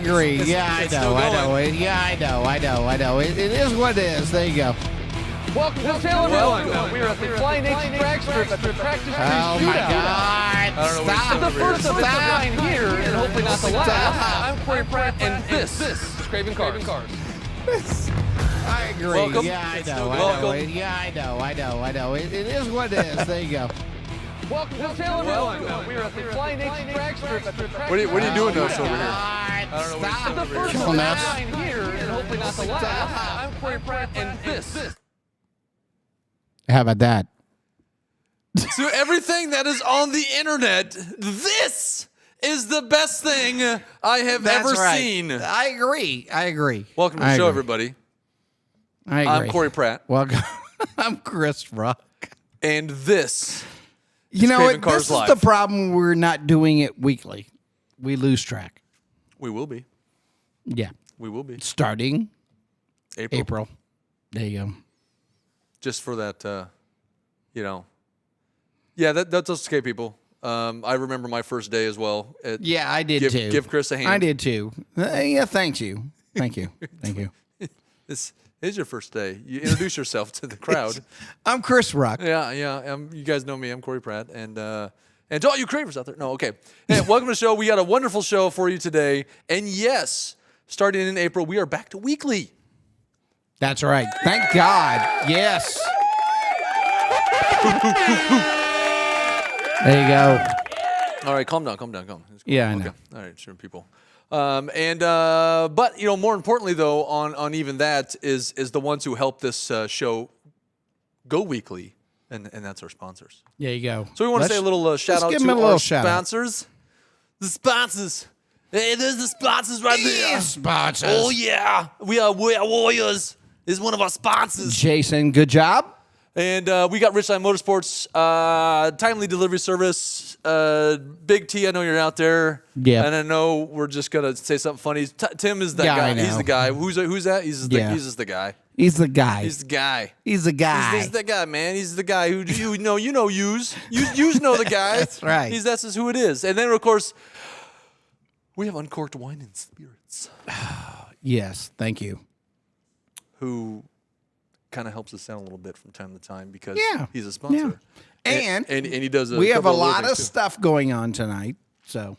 agree. Yeah, I know. Yeah, I know. It is what it is. There you go. Welcome to Taylor, everyone. We're at the Flying H drag strip at the practice street Oh, my God. Stop. The first of its kind here, and hopefully not the last. Stop. I'm Corey Pratt, and this is Craving Cars. I agree. Welcome. Yeah, I know. Welcome. Yeah, I know. It is what it is. There you go. Welcome to Taylor, everyone. We're at the Flying H drag strip at the practice What are you doing to us over here? Stop. The first of its kind here, and hopefully not the last. I'm Corey Pratt, and this. How about that? So everything that is on the internet, this is the best thing I have ever seen. I agree. Welcome to the show, everybody. I agree. I'm Corey Pratt. Welcome. I'm Chris Ruck. And this You know Craving what? Cars This is Live. the problem. We're not doing it weekly. We lose track. we will be. Yeah. We will be. Starting April. There you go. Just for that, Yeah, that's okay, people. I remember my first day as well. Yeah, I did too. Give Chris a hand. I did too. Yeah, thank you. Thank you. This is your first day. You introduce yourself to the crowd. I'm Chris Ruck. Yeah. You guys know me. I'm Corey Pratt. And to all you cravers out there. No, okay. Hey, welcome to the show. We got a wonderful show for you today. And yes, starting in April, we are back to weekly. That's right. Thank God. Yes. There you go. All right, calm down. Yeah, I know. Okay. All right, sure, people. But more importantly, though, on even that is the ones who help this show go weekly, and that's our sponsors. There you go. So we want to say a little shout out give to them a little our shout out. sponsors. The sponsors. Hey, there's the sponsors right there. Sponsors. Oh yeah, we are Warriors. Is one of our sponsors. Jason, good job. And we got Richline Motorsports, timely delivery service. Big T, I know you're out there. Yeah. And I know we're just going to say something funny. Tim is that Yeah, guy. I know. He's the guy. Who's that? He's just the guy. He's the guy. He's the guy. He's the guy. He's the guy, man. He's the guy who you know use know the guy. That's right. That's just who it is. And then, of course, we have Uncorked Wine and Spirits. Yes, thank you. Who kind of helps us out a little bit from time to time because he's a Yeah. sponsor. And he does we have a couple lot little of things, too. stuff going on tonight. So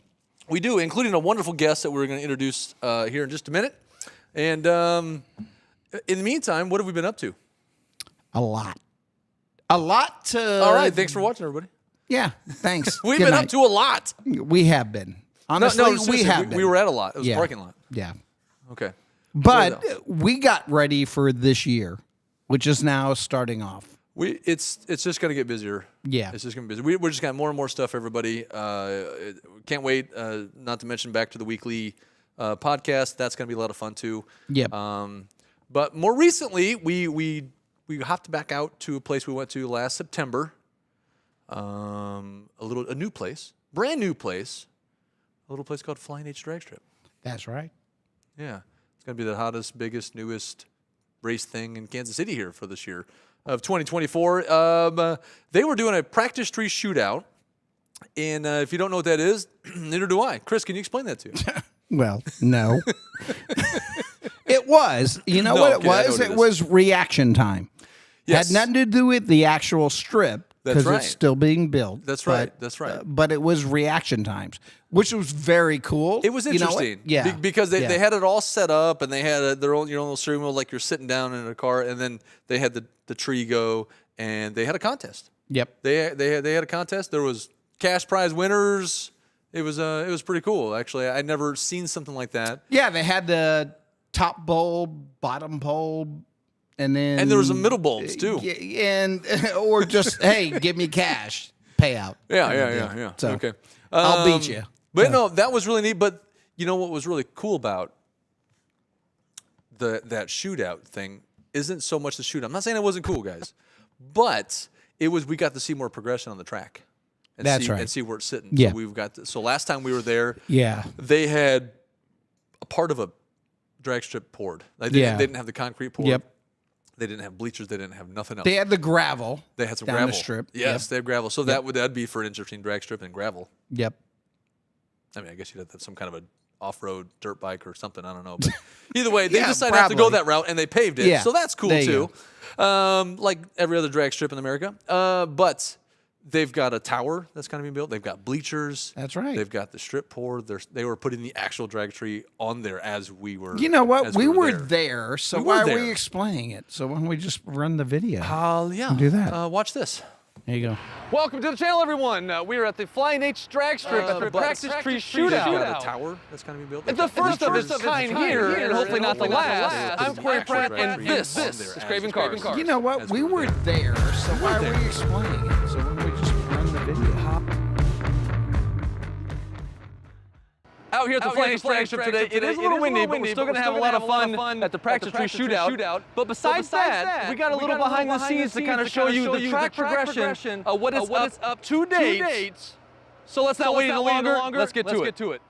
We do, including a wonderful guest that we're going to introduce here in just a minute. And in the meantime, what have we been up to? a lot to. All right, thanks for watching, everybody. Yeah, thanks. We've Good been night. up to a lot. We have been. Honestly, seriously, we have been. We were at a lot. It was Yeah. a parking lot. Yeah. Okay. But we got ready for this year, which is now starting off. It's just going to get busier. Yeah. It's just going to be busy. We're just got more and more stuff, everybody. Can't wait, not to mention back to the weekly podcast. That's going to be a lot of fun, too. Yep. But more recently, we hopped back out to a place we went to last September. A new place, brand new place, a little place called Flying H Drag Strip. That's right. Yeah, it's going to be the hottest, biggest, newest race thing in Kansas City here for this year of 2024. They were doing a practice tree shootout, and if you don't know what that is, neither do I. Chris, can you explain that to you? Well, no. It was. You know No, what it okay, I know was? what it It is. was reaction time. Yes. Had nothing to do with the actual strip That's because right. it's still being built. That's right. That's right. But it was reaction times, which was very cool. It was You know what? interesting. Yeah. Because they had it all set up, and they had their own your own little steering wheel, like you're sitting down in a car, and then they had the tree go, and they had a contest. Yep. They had a contest. There was cash prize winners. It was pretty cool, actually. I'd never seen something like that. Yeah, they had the top bulb, bottom bulb, and then And there was some middle bulbs too. and or just hey, give me cash payout. Yeah. So okay, I'll beat you. But no, that was really neat. But you know what was really cool about that shootout thing isn't so much the shootout. I'm not saying it wasn't cool, guys, but it was. We got to see more progression on the track. And That's see, right. And see where it's sitting. Yeah. So last time we were there, Yeah. they had a part of a drag strip poured. Like they didn't have the concrete poured. Yep. They didn't have bleachers. They didn't have nothing else. They had the gravel. They had some down gravel. the strip. Yes, they have gravel. So that'd be for an interesting drag strip and gravel. Yep. I mean, I guess you'd have to have some kind of off-road dirt bike or something. I don't know. But either way, they Yeah, decided not to go probably. that route, and they paved it. Yeah, So that's cool, there you too. Like every other drag strip in America. But they've got a tower that's kind of being built. They've got bleachers. That's right. They've got the strip pour. They were putting the actual drag tree on there as we were. You know what? as We were there. there, so We why were are we there. explaining it? So why don't we just run the video? Yeah. Do that. Watch this. There you go. Welcome to the channel, everyone. We are at the Flying H drag strip at the practice tree shootout. They've got a tower that's kind of being built. It's the first of its kind here, and hopefully not the last. I'm Corey Pratt, and this is Craving Cars. You know what? We were there, so why are we explaining it? So why don't we just run the video? Out here at the Flying H drag strip today, it is a little windy, but we're still going to have a lot of fun at the practice tree shootout. But besides that, we got a little behind the scenes to kind of show you the track progression of what is up to date. So let's not wait any longer. Let's get to it.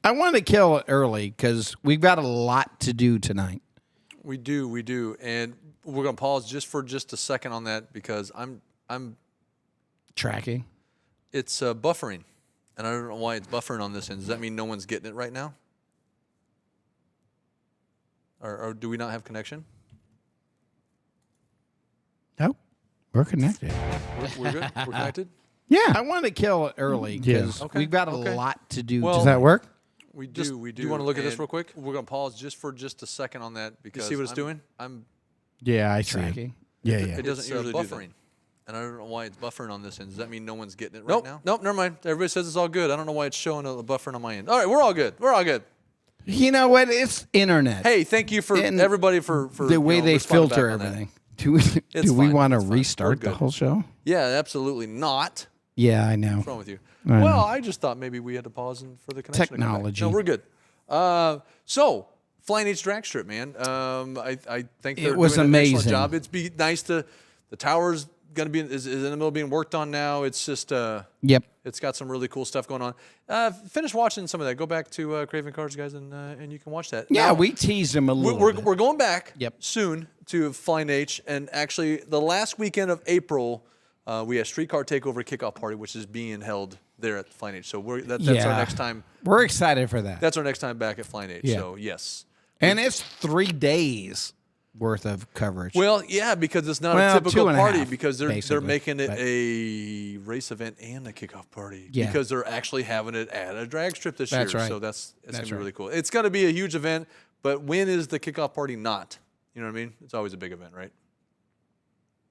I want to kill it early because we've got a lot to do tonight. We do. And we're gonna pause just a second on that because I'm Tracking. it's buffering, and I don't know why it's buffering on this end. Does that mean no one's getting it right now? Or do we not have connection? No, we're connected. We're good. We're connected. Yeah, I want to kill it early because Okay, we've got a okay. lot to do. Well, Does that work? We do. Do you want to look at this real quick? We're gonna pause just a second on that because you see what it's doing. Yeah, I see it. Yeah, yeah. It doesn't usually buffering. Do that. And I don't know why it's buffering on this end. Does that mean no one's getting it right now? Nope, never mind. Everybody says it's all good. I don't know why it's showing a buffering on my end. All right, we're all good. We're all good. You know what? It's internet. Hey, thank you for everybody for the way they filter back on everything. that. Do we want to It's fine. restart the whole show? Yeah, absolutely not. Yeah, I know. What's wrong with you? Well, I just thought maybe we had to pause for the connection. Technology. No, we're good. So, Flying H drag strip, man. I think they're was doing an excellent amazing. job. It's be nice to the tower's gonna be is in the middle of being worked on now. It's just Yep. it's got some really cool stuff going on. Finish watching some of that. Go back to Craving Cards, guys, and you can watch that. Yeah, Now, we teased them a little bit. we're going back Yep. soon to Flying H, and actually the last weekend of April, we have Streetcar Takeover Kickoff Party, which is being held there at Flying H. So that's our next time. We're excited for that. That's our next time back at Flying H. Yeah. So yes. And it's 3 days worth of coverage. Well, yeah, because it's not Well, a typical 2.5, party because they're basically, making it but- a race event and a kickoff party Yeah. because they're actually having it at a drag strip this That's year. right. So it's gonna That's be right. really cool. It's gonna be a huge event, but when is the kickoff party not? You know what I mean? It's always a big event, right?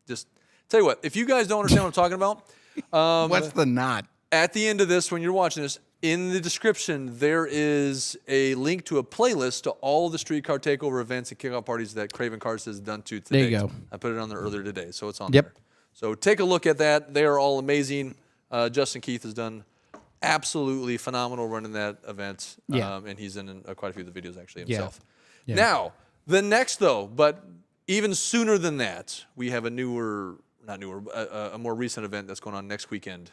Just tell you what, if you guys don't understand what I'm talking about, What's the knot? at the end of this, when you're watching this, in the description, there is a link to a playlist to all the Streetcar Takeover events and kickoff parties that Craving Cards has done to today. There you go. I put it on there earlier today, so it's on Yep. there. So take a look at that. They are all amazing. Justin Keith has done absolutely phenomenal running that event. Yeah. And he's in quite a few of the videos actually Yeah. himself. Yeah. Now, the next though, but even sooner than that, we have a more recent event that's going on next weekend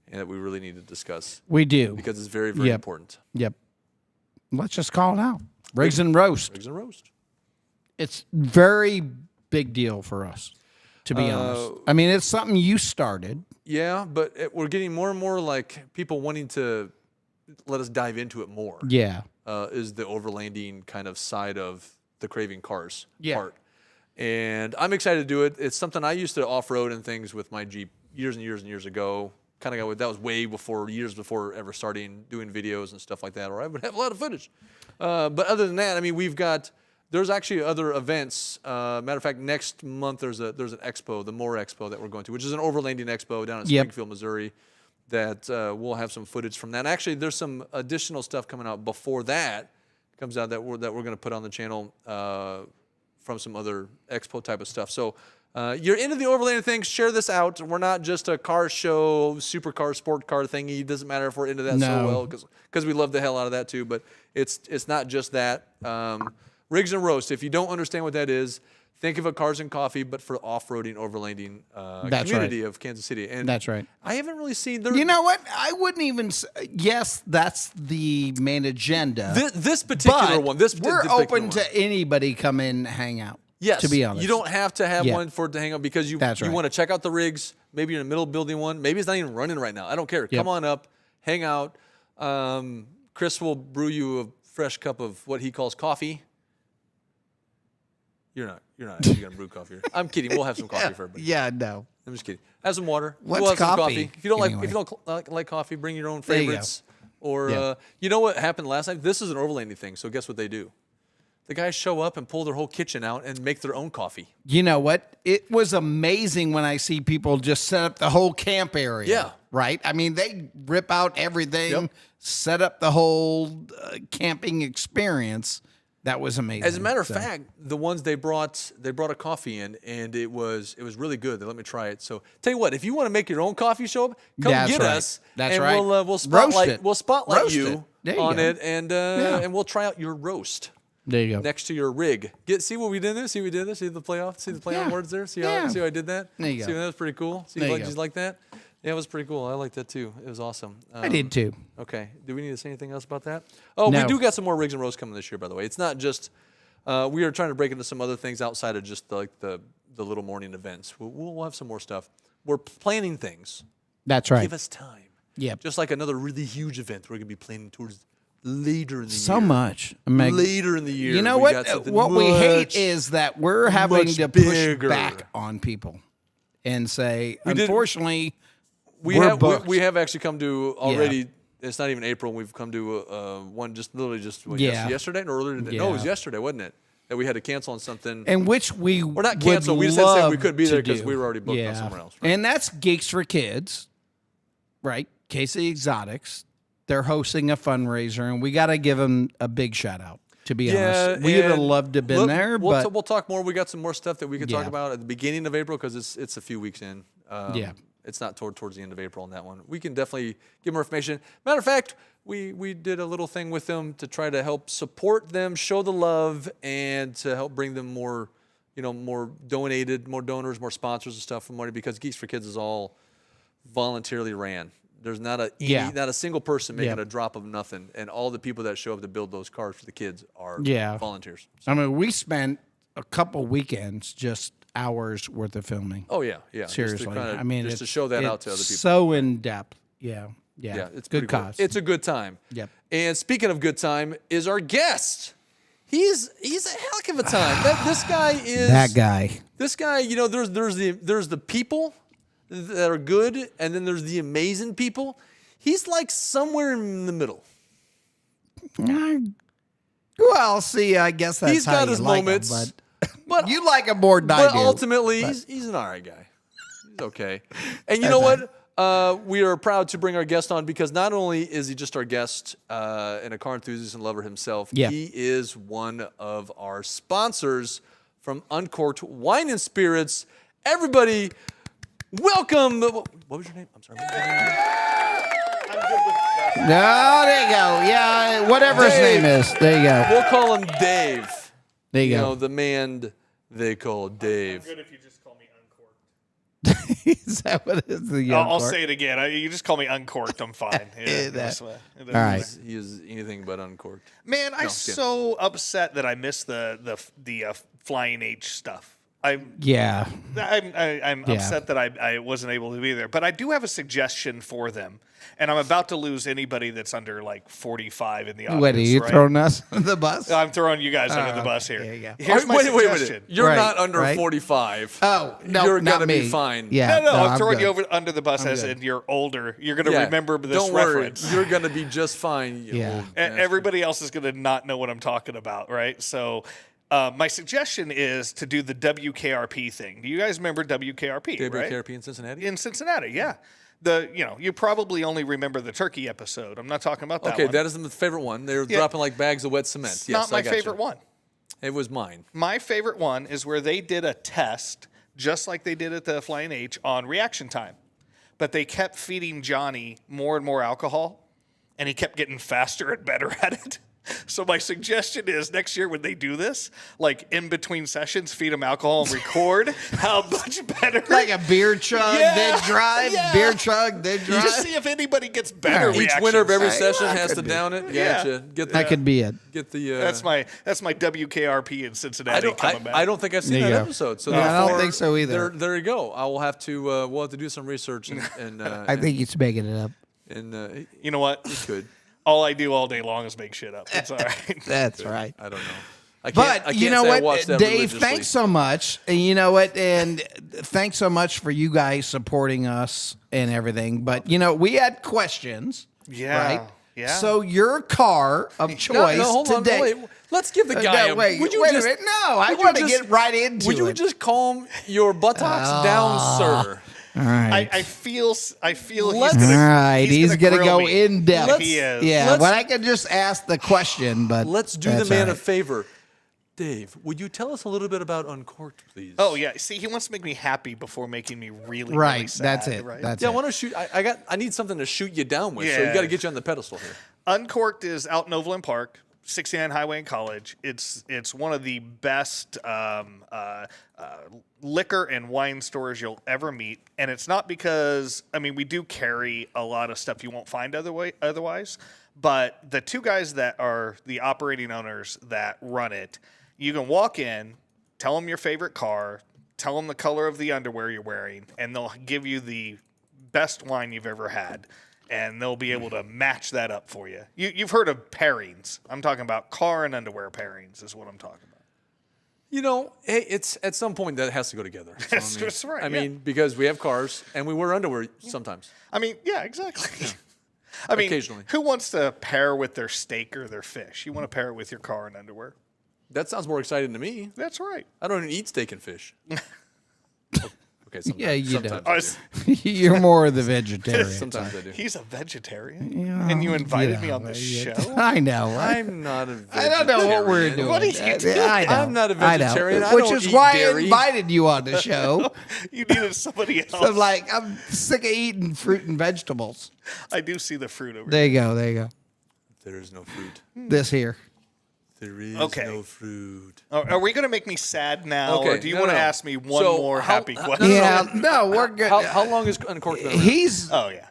and that we really need to discuss We do. because it's very, very Yep. important. Yep. Let's just call it out. Rigs and Roast. Eggs and roast. It's very big deal for us, to be honest. I mean, it's something you started. Yeah, but we're getting more and more like people wanting to let us dive into it more. Yeah. Is the overlanding kind of side of the Craving Cars Yeah. part. And I'm excited to do it. It's something I used to off-road and things with my Jeep years and years and years ago. Kind of got that was way before, years before ever starting doing videos and stuff like that, or I would have a lot of footage. But other than that, I mean, there's actually other events. Matter of fact, next month there's an expo, the More Expo that we're going to, which is an overlanding expo down in Yep. Springfield, Missouri, that we'll have some footage from that. And actually, there's some additional stuff coming out before that comes out that we're going to put on the channel from some other expo type of stuff. So you're into the overlanding things, share this out. We're not just a car show, supercar, sport car thingy. It doesn't matter if we're into that so No. well because we love the hell out of that too. But it's not just that. Rigs and Roast, if you don't understand what that is, think of a Cars and Coffee, but for off-roading, overlanding That's community of Kansas City. And That's right. I haven't really seen You know what? I wouldn't even. Yes, that's the main agenda. this particular but one. This we're particular open one. to anybody come in, hang out. Yes. To be honest, You don't have to have Yeah. one for it to hang out because you That's right. want to check out the rigs. Maybe you're in the middle of building one. Maybe it's not even running right now. I don't care. Yep. Come on up, hang out. Chris will brew you a fresh cup of what he calls coffee. You're not actually going to brew coffee. I'm kidding. We'll have some coffee for everybody. Yeah, no. I'm just kidding. Have some water. What's we'll have some coffee, If you don't anyway? like coffee, bring your own There you go. favorites. Or Yeah. you know what happened last night? This is an overlanding thing. So guess what they do? The guys show up and pull their whole kitchen out and make their own coffee. You know what? It was amazing when I see people just set up the whole camp area. Yeah. Right? I mean, they rip out everything, Yep. set up the whole camping experience. That was amazing. As a matter of fact, the ones they brought a coffee in, and it was really good. They let me try it. So tell you what, if you want to make your own coffee show up, come That's get right. us. That's and right. we'll Roast spotlight it. you Roast it. There you on go. it, and we'll try out your roast there you go. next to your rig. See what we did there? See what we did there? See the playoff? See the play on Yeah. words there? See Yeah. how I did that? There you go. See, that was pretty cool. See, There you did go. you like that? Yeah, it was pretty cool. I liked that too. It was awesome. I did too. Okay. Do we need to say anything else about that? Oh, No. we do got some more rigs and roasts coming this year, by the way. It's not just We are trying to break into some other things outside of just the little morning events. We'll have some more stuff. We're planning things. That's right. Give us time. Yep. Just like another really huge event we're going to be planning towards later in the year. So much. I mean, later in the year. You know what we hate is that we're having to push back on people and say, unfortunately, we're booked. We have actually come to already. It's not even April. We've come to one yesterday or earlier today. No, it was yesterday, wasn't it? That we had to cancel on something. And which we We're not canceled. We just had to say we could be there because do. we were already booked on somewhere else. Right? And that's Geeks for Kids, right? Casey Exotics. They're hosting a fundraiser, and we got to give them a big shout out. To be honest, we would have loved to have been there, but we'll talk more. We got some more stuff that we could talk about at the beginning of April because it's a few weeks in. It's not towards the end of April on that one. We can definitely give more information. Matter of fact, we did a little thing with them to try to help support them, show the love, and to help bring them more, more donors, more sponsors and stuff from money because Geeks for Kids is all voluntarily ran. There's not a single person making a drop of nothing, and all the people that show up to build those cars for the kids are volunteers. So. I mean, we spent a couple weekends just hours worth of filming. Oh yeah. Seriously, just to show that out to other people. So in depth. Yeah. It's good cause. It's a good time. Yep. And speaking of good time, is our guest. He's a heck of a time. This guy is that guy. This guy, there's the people that are good, and then there's the amazing people. He's like somewhere in the middle. Well, see, I guess that's he's how got you his like moments, him, but you like him more than I do. But ultimately, he's an all right guy. He's okay. And you know what? We are proud to bring our guest on because not only is he just our guest and a car enthusiast and lover himself, he is one of our sponsors from Uncorked Wine and Spirits. Everybody, welcome. What was your name? I'm sorry. No, there you go. Yeah, whatever his name is. There you go. We'll call him Dave. There you go. The man they call Dave. I'm good if you just call me Uncorked. Is that what it is? I'll say it again. You just call me Uncorked. I'm fine. All right. He is anything but uncorked. Man, I'm so upset that I missed the Flying H stuff. I'm upset that I wasn't able to be there. But I do have a suggestion for them. And I'm about to lose anybody that's under like 45 in the audience. Wait, are you throwing us under the bus? I'm throwing you guys under the bus here. There you go. Here's my suggestion. Wait. You're not under 45. Oh, no, you're not gonna me. be fine. Yeah, No, I'm throwing good. you under the bus and you're older. You're going to remember this Don't reference. worry. You're going to be just fine. Everybody else is going to not know what I'm talking about, right? So my suggestion is to do the WKRP thing. Do you guys remember WKRP, right? WKRP in Cincinnati? In Cincinnati, yeah. You probably only remember the turkey episode. I'm not talking about that one. Okay, that is my favorite one. They're dropping like bags of wet cement. It's yes, not my favorite one. It was mine. My favorite one is where they did a test, just like they did at the Flying H, on reaction time. But they kept feeding Johnny more and more alcohol, and he kept getting faster and better at it. So my suggestion is next year when they do this, like in between sessions, feed them alcohol and record how much better. Like a beer chug, then drive, beer chug, then drive. Just see if anybody gets better reactions. Each winner of every session has to down it. Yeah. Gotcha. That could be it. Get the. That's my WKRP in Cincinnati coming back. I don't think I've seen There you that go. episode. So I don't think so either. There you go. I will have to. We'll have to do some research and. I think he's making it up. And you know what? he could. All I do all day long is make shit up. It's all right. That's right. I don't know. I But you know say I what, watched that Dave, religiously. thanks so much. And you know what, and thanks so much for you guys supporting us and everything. But we had questions. Yeah. Right? Yeah. So your car of choice hold on, today. wait. Let's give the guy a wait would you a just, minute. No, I would you want to just- get right into Would you it. just calm your buttocks down, sir? All right. I feel Let's- he's All gonna, right, he's gonna gonna go grill me. in depth. He is. Yeah, but I could just ask the question. But Let's do the that's man all a right. favor. Dave, would you tell us a little bit about Uncorked, please? Oh yeah. See, he wants to make me happy before making me really Right, really sad, that's it. Right? That's Yeah, I it. want to shoot. I need something to shoot you down with. So Yeah. you got to get you on the pedestal here. Uncorked is out in Overland Park, 69 Highway in College. It's one of the best liquor and wine stores you'll ever meet, and it's not because we do carry a lot of stuff you won't find otherwise. But the two guys that are the operating owners that run it You can walk in, tell them your favorite car, tell them the color of the underwear you're wearing, and they'll give you the best wine you've ever had. And they'll be able to match that up for you. You've heard of pairings. I'm talking about car and underwear pairings is what I'm talking about. You know, hey, it's at some point that has to go together. So, That's right. I mean, because we have cars and we wear underwear sometimes. I mean, yeah, exactly. I mean, Occasionally. Who wants to pair with their steak or their fish? You want to pair it with your car and underwear. That sounds more exciting to me. That's right. I don't even eat steak and fish. Okay, sometimes, Yeah, you sometimes don't. I do. You're more of the vegetarian. Sometimes I do. He's a vegetarian, Yeah, and you invited me know, on this yeah. show. I know. Right? I'm not a I vegetarian. don't know what we're doing. What are you doing? I know. I'm not a I know. vegetarian. I Which don't is eat why I dairy. invited you on the show. You needed somebody else. So I'm sick of eating fruit and vegetables. I do see the fruit over There you go. There you go. There is no fruit. This here. There is Okay. no fruit. Are we going to make me sad now, or Okay, do you no, want to no. ask me one So, more how- happy no, question? no, Yeah. No, we're good. How long is Uncorked been around? He's. Oh, yeah.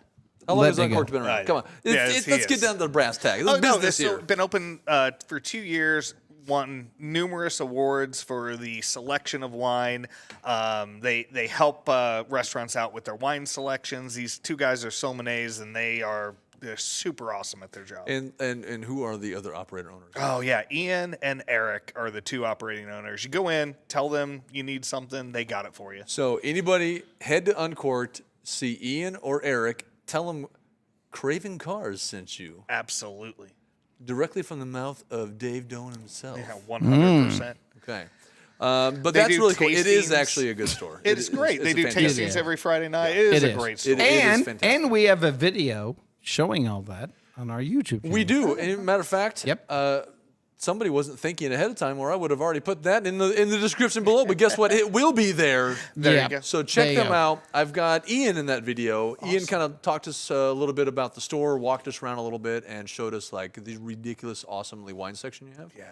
How long Let has me Uncorked go. been around? Right. Come on. Yes, he Let's get is. down to the brass tacks. Oh, It's no, business this here. has been open for 2 years, won numerous awards for the selection of wine. They help restaurants out with their wine selections. These two guys are sommeliers, and they're super awesome at their job. And who are the other operator owners? Oh, yeah. Ian and Eric are the two operating owners. You go in, tell them you need something, they got it for you. So anybody head to Uncorked, see Ian or Eric, tell them Craving Cars sent you Absolutely. directly from the mouth of Dave Doan himself. Yeah, 100%. Okay. But They that's do really cool. It is tastings. actually a good store. It is great. They a do fantastic tastings store. every Friday night. It is a great store. It is fantastic. And we have a video showing all that on our YouTube channel. We do. And matter of fact, Yep. Somebody wasn't thinking ahead of time, or I would have already put that in the description below. But guess what? It will be there. There Yeah. you go. So check There you them go. out. I've got Ian in that video. Ian kind of talked to us a little bit about the store, walked us around a little bit, and showed us like the ridiculous, awesomely wine section you have. Yeah.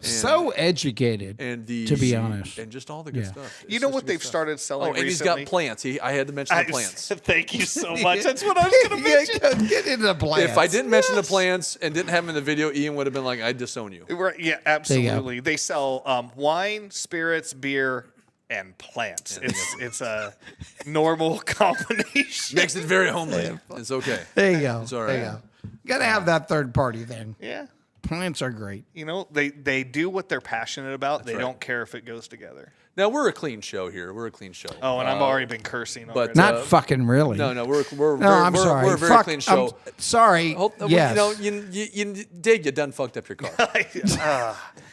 So educated, And the to be honest. and just all the good Yeah. stuff. You It's know just what good they've stuff. started selling Oh, and recently? he's got plants. I had to mention the plants. Thank you so much. That's what I was going to mention. Get into the plans. If I didn't mention the plants and didn't have them in the video, Ian would have been like, "I'd disown you." Right, yeah, absolutely. They sell wine, spirits, beer, and plants. It's a normal combination. Makes it very homely. It's okay. There you go. It's all There you right. go. Got to have that third party then. Yeah. Plants are great. You know, they do what they're passionate about. They right. don't care if it goes together. Now we're a clean show here. We're a clean show. Oh, and I've already been cursing but already. Not fucking really. No, we're No, I'm we're, sorry. We're a very Fuck, clean show. I'm sorry. Yes. Yes. Dave, you done fucked up your car.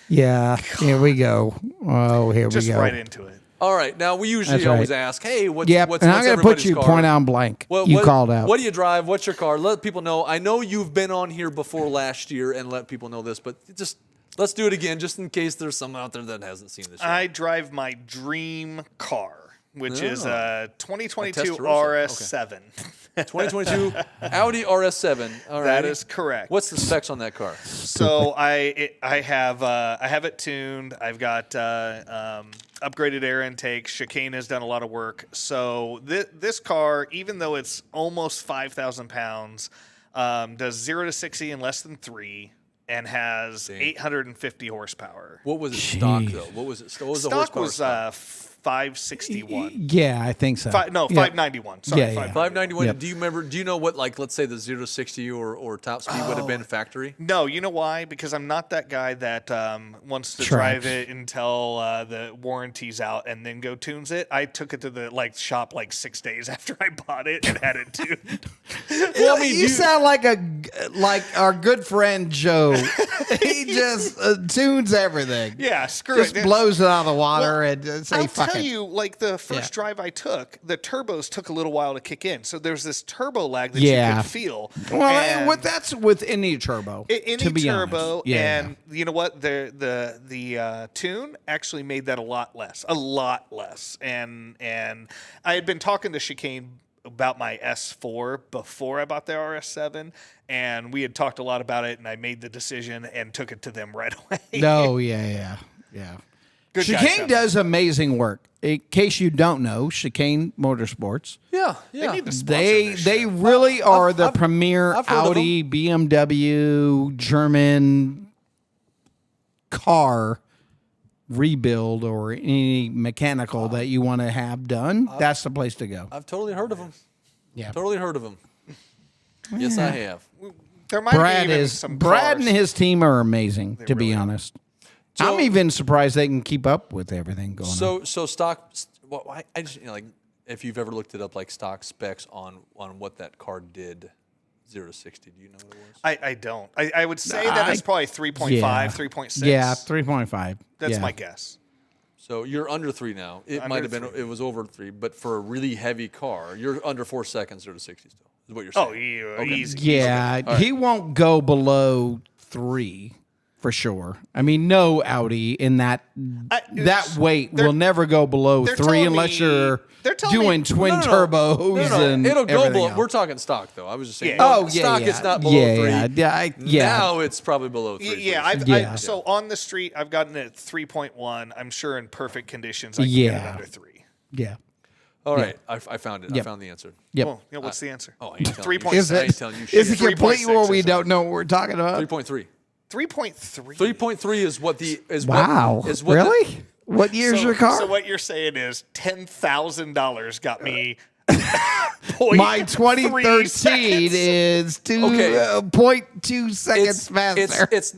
Yeah. Here we go. Oh, here Just we go. right into it. All right. Now we usually That's right. always ask, "Hey, what's Yep. what's And I'm what's going to put everybody's you car?" point out blank. You called out. What do you drive? What's your car? Let people know. I know you've been on here before last year and let people know this, but just let's do it again, just in case there's someone out there that hasn't seen this. I drive my dream car, which is a 2022 Testarossa. RS7. 2022 Audi RS7. All right. That is correct. What's the specs on that car? So I have it tuned. I've got upgraded air intake. Chicane has done a lot of work. So this car, even though it's almost 5,000 pounds, does 0 to 60 in less than 3 and has 850 horsepower. What was it stock Jeez. though? What was it? What was the Stock horsepower? was 561. Yeah, I think so. Yeah. 591. Sorry, Yeah, yeah. 591. Yep. Do you remember? Do you know what, like, let's say the 0 to 60 or top speed would have been factory? No, you know why? Because I'm not that guy that wants to Tracks. drive it until the warranty's out and then go tunes it. I took it to the shop 6 days after I bought it and had it tuned. Well, I mean, you sound like our good friend Joe. He just tunes everything. Yeah, screw Just it. blows it out of the water Well, and say, I'll fuck tell it. you, the first drive I took, the turbos took a little while to kick in. So there's this turbo lag that you Yeah. could feel. Well, And that's with any turbo. any to be turbo, honest. Yeah. and you know what? The tune actually made that a lot less, And I had been talking to Chicane about my S4 before I bought the RS7, and we had talked a lot about it, and I made the decision and took it to them right away. No, yeah. Good guy, Chicane Sean. does amazing work. In case you don't know, Chicane Motorsports. Yeah, They need to sponsor They this they shit. really are the premier I've heard of Audi, BMW, German car rebuild or any mechanical that you want to have done, that's the place to go. I've totally heard of them. Yeah. Totally heard of them. Yes, I have. There might Brad be even is some Brad cars. and his team are amazing, to be really are. honest. So- I'm even surprised they can keep up with everything going on. So stock. Well, I just like if you've ever looked it up, like stock specs on what that car did, 0 to 60. Do you know what it was? I don't. I would say that it's probably 3.5, Yeah. 3.6. Yeah, 3.5. That's yeah. my guess. So you're under 3 now. It might have been. 3. It was over 3, but for a really heavy car, you're under 4 seconds 0 to 60 still. Is what you're saying? Oh, yeah, Okay. easy. Yeah, he won't go below 3 for sure. I mean, no Audi in that weight will never go below they're 3 telling unless me- you're they're telling me- doing twin turbos and It'll go everything below. else. We're talking stock though. I was just saying. Yeah. Oh, yeah, stock yeah. is not below Yeah, 3. yeah, Now it's probably below 3. Yeah, Yeah. so on the street, I've gotten it at 3.1. I'm sure in perfect conditions, I can get Yeah. it under 3. Yeah. All right, I found it. I Yep. found the ansur. Yep. Well, what's the answer? Oh, I ain't telling you. 3.6. Is I ain't it, telling you is shit. it complete 3.6 or we is don't know what we're talking about? 3.3. 3.3. 3.3 is what the is Wow. what is what Really? What year's your car? So what you're saying is $10,000 got me. My 2013 is Okay. 0.2 seconds faster. It's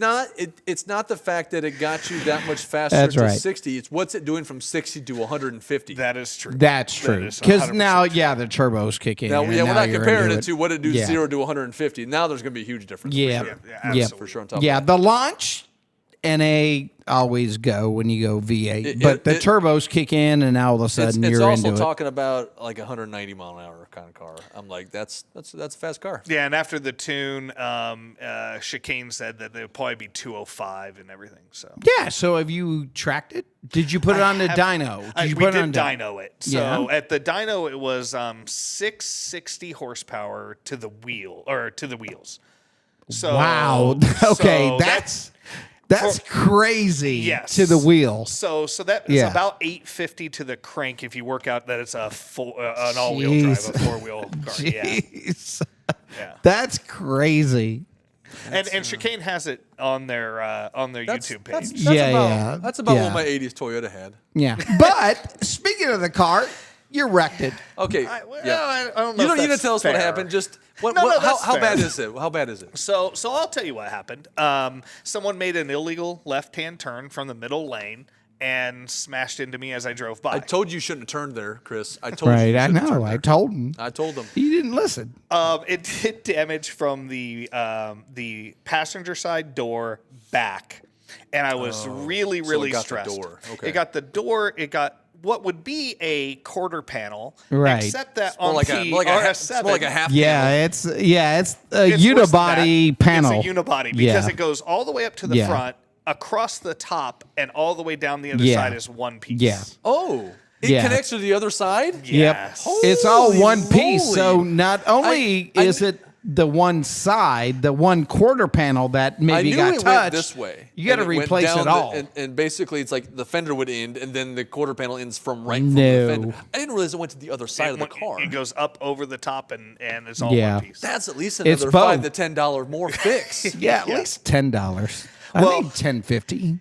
not the fact that it got you that much faster That's to right. 60. It's what's it doing from 60 to 150. That is true. That's true. is Because 100% now, yeah, the turbos kick in. Now, and yeah, we're now not you're comparing into it to what it do Yeah. 0 to 150. Now there's going to be a huge difference. Yeah. for sure. Yeah, Yeah. absolutely. For sure. On top Yeah, of that. the launch NA always go when you go V8, but the it- turbos kick in, and now all of a sudden It's you're also into it. talking about like 190 mile an hour kind of car. I'm like, that's a fast car. Yeah, and after the tune, Chicane said that they'd probably be 205 and everything. So Yeah. So have you tracked it? Did you put it on the dyno? Did you we put it did on dyno it. So Yeah. at the dyno, it was 660 horsepower to the wheels. So Wow. Okay, so that's crazy. Yes. To the wheel. So that is Yeah. about 850 to the crank if you work out that it's a full an all-wheel drive, a Jeez. four-wheel car. Yeah. Jeez. Yeah. That's crazy. And Chicane has it on their YouTube page. That's about Yeah. what my 80s Toyota had. Yeah. But speaking of the car, you wrecked it. Okay. I yeah. don't know. You don't if need to that's tell us fair. what happened. Just No, that's how fair. bad is it? How bad is it? So I'll tell you what happened. Someone made an illegal left-hand turn from the middle lane and smashed into me as I drove by. I told you you shouldn't have turned there, Chris. I told you. Right. You I shouldn't have know. turned I there. told him. I told them. He didn't listen. It did damage from the passenger side door back, and I was really so it got the stressed. door. Okay. It got the door. It got what would be a quarter panel, Right. except that More on like the a RS7, more like a half. Yeah, panel. it's a it's worse than unibody that. panel. It's a unibody because Yeah. it goes all the way up to the Yeah. front, across the top, and all the way down the other Yeah. side is one piece. Yeah. Oh, it Yeah. connects to the other side. Yes. Yep. It's all Holy one piece. So moly. not only I- is it the one side, the one quarter panel that maybe I knew got it touched. went this way. You got to and it went replace down it all. and basically, it's like the fender would end, and then the quarter panel ends from right from No. the fender. I didn't realize it went to the other side of the car. It goes up over the top and it's all Yeah. one piece. That's at least It's another both. $5 to $10 more fix. yeah, at least $10. I Well- think $10.50.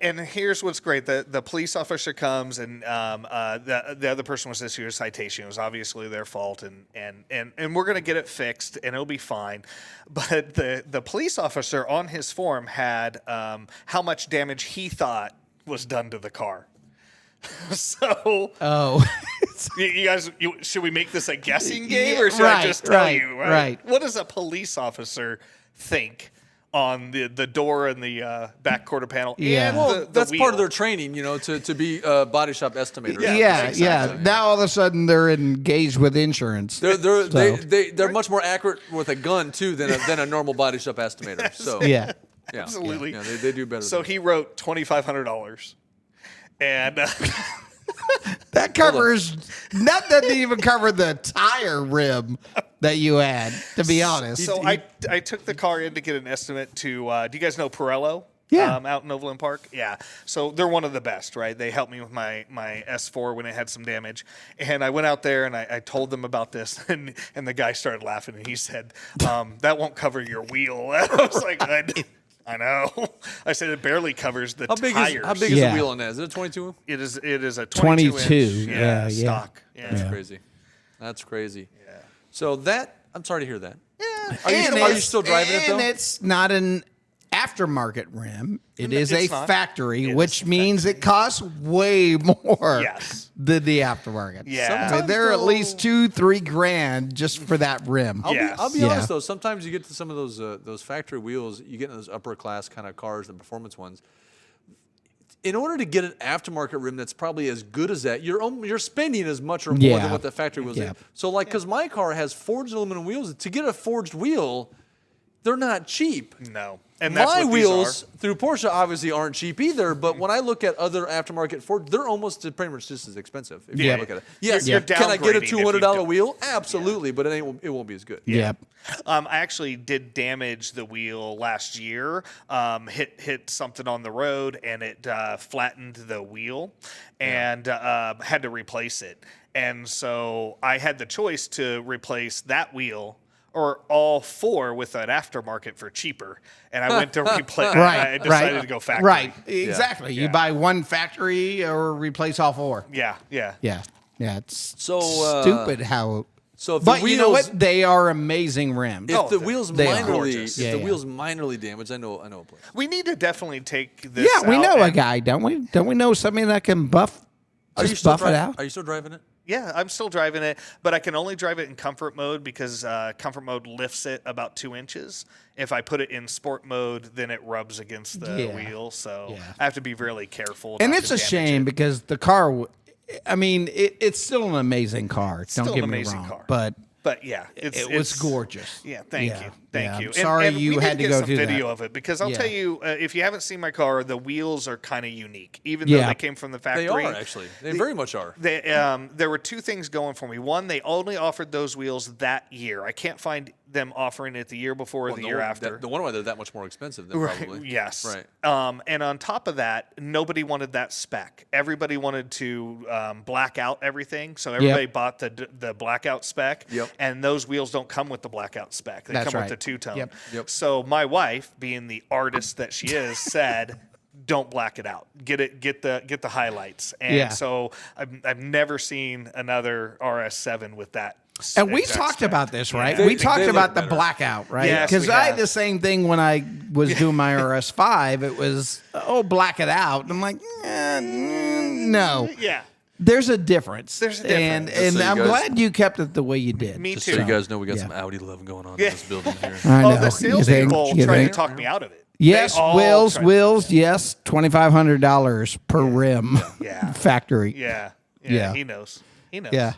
And here's what's great: the police officer comes, and the other person was issued a citation. It was obviously their fault, and we're gonna get it fixed, and it'll be fine. But the police officer on his form had how much damage he thought was done to the car. So Oh, you guys, should we make this a guessing game, Yeah, or should I right, just tell right, you? right. What does a police officer think on the door and the back quarter panel? Yeah. And Well, the that's part of wheel? their training, to be body shop estimators. yeah. exactly. Now all of a sudden they're engaged with insurance. They're much more accurate with a gun too than a normal body shop estimator. So yeah. yeah, Absolutely. yeah, they do better. So than he wrote $2,500, and That covers that doesn't even cover the tire rim that you had, to be honest. so I took the car in to get an estimate to. Do you guys know Pirello? Yeah. Out in Overland Park. Yeah. So they're one of the best, right? They helped me with my S4 when it had some damage, and I went out there and I told them about this, and the guy started laughing and he said, "That won't cover your wheel." I was like, I know. I said it barely covers the How big tires. is the wheel on that? Is it a 22? It is a 22, 22 inch yeah. stock. That's crazy. That's crazy. Yeah. So I'm sorry to hear that. Yeah. Are you still driving it though? And it's not an aftermarket rim. It is a not. factory, which means it costs way more than the aftermarket. Yeah. I mean, they're at least $2-3 grand just for that rim. I'll be honest though. Sometimes you get to some of those factory wheels. You get in those upper class kind of cars, the performance ones. In order to get an aftermarket rim that's probably as good as that, you're spending as much or more than what the factory wheels is. So because my car has forged aluminum wheels, to get a forged wheel, they're not cheap. No. And that's my what wheels through Porsche obviously aren't cheap either, but when I look at other aftermarket Ford, they're almost pretty much just as expensive if you look at it. Yes, can I get a $200 wheel? Absolutely, but it won't be as good. Yep. I actually did damage the wheel last year. Hit something on the road and it flattened the wheel, and had to replace it. And so I had the choice to replace that wheel or all four with an aftermarket for cheaper. And I went to replace. I decided to go factory. Right, exactly. You buy one factory or replace all four. Yeah. It's so stupid how. So, if but the wheels, you know what? They are amazing rims. If the wheels the wheels minorly damaged, I know a place. We need to definitely take this. Yeah, we know a guy, don't we? Don't we know somebody that can buff? Are you still driving it? Yeah, I'm still driving it, but I can only drive it in comfort mode because comfort mode lifts it about 2 inches. If I put it in sport mode, then it rubs against the wheel. So I have to be really careful. And it's a shame because the car, I mean, it's still an amazing car. Don't get me wrong. But yeah, it was gorgeous. Yeah, thank you. I'm sorry you had to go some through video that. of it because I'll tell you, if you haven't seen my car, the wheels are kind of unique. Even though they came from the factory, they are actually. They very much are. There were two things going for me. One, they only offered those wheels that year. I can't find them offering it the year before or the year after. The one why they're that much more expensive than probably. Yes. Right. And on top of that, nobody wanted that spec. Everybody wanted to black out everything, so everybody bought the blackout spec. Yep. And those wheels don't come with the blackout spec. They come with the two-tone. Yep. So my wife, being the artist that she is, said, "Don't black it out. Get the highlights." And so I've never seen another RS7 with that. And we talked about this, right? We talked about the blackout, right? Because I had the same thing when I was doing my RS5. It was, black it out. I'm like, no. Yeah. There's a difference. And I'm glad you kept it the way you did. Me Just too. so you guys know, we got some Audi love going on in this building here. I know. The salespeople tried to talk me out of it. Yes, wheels, yes, $2,500 per rim. Yeah. Factory. Yeah. He knows. Yeah.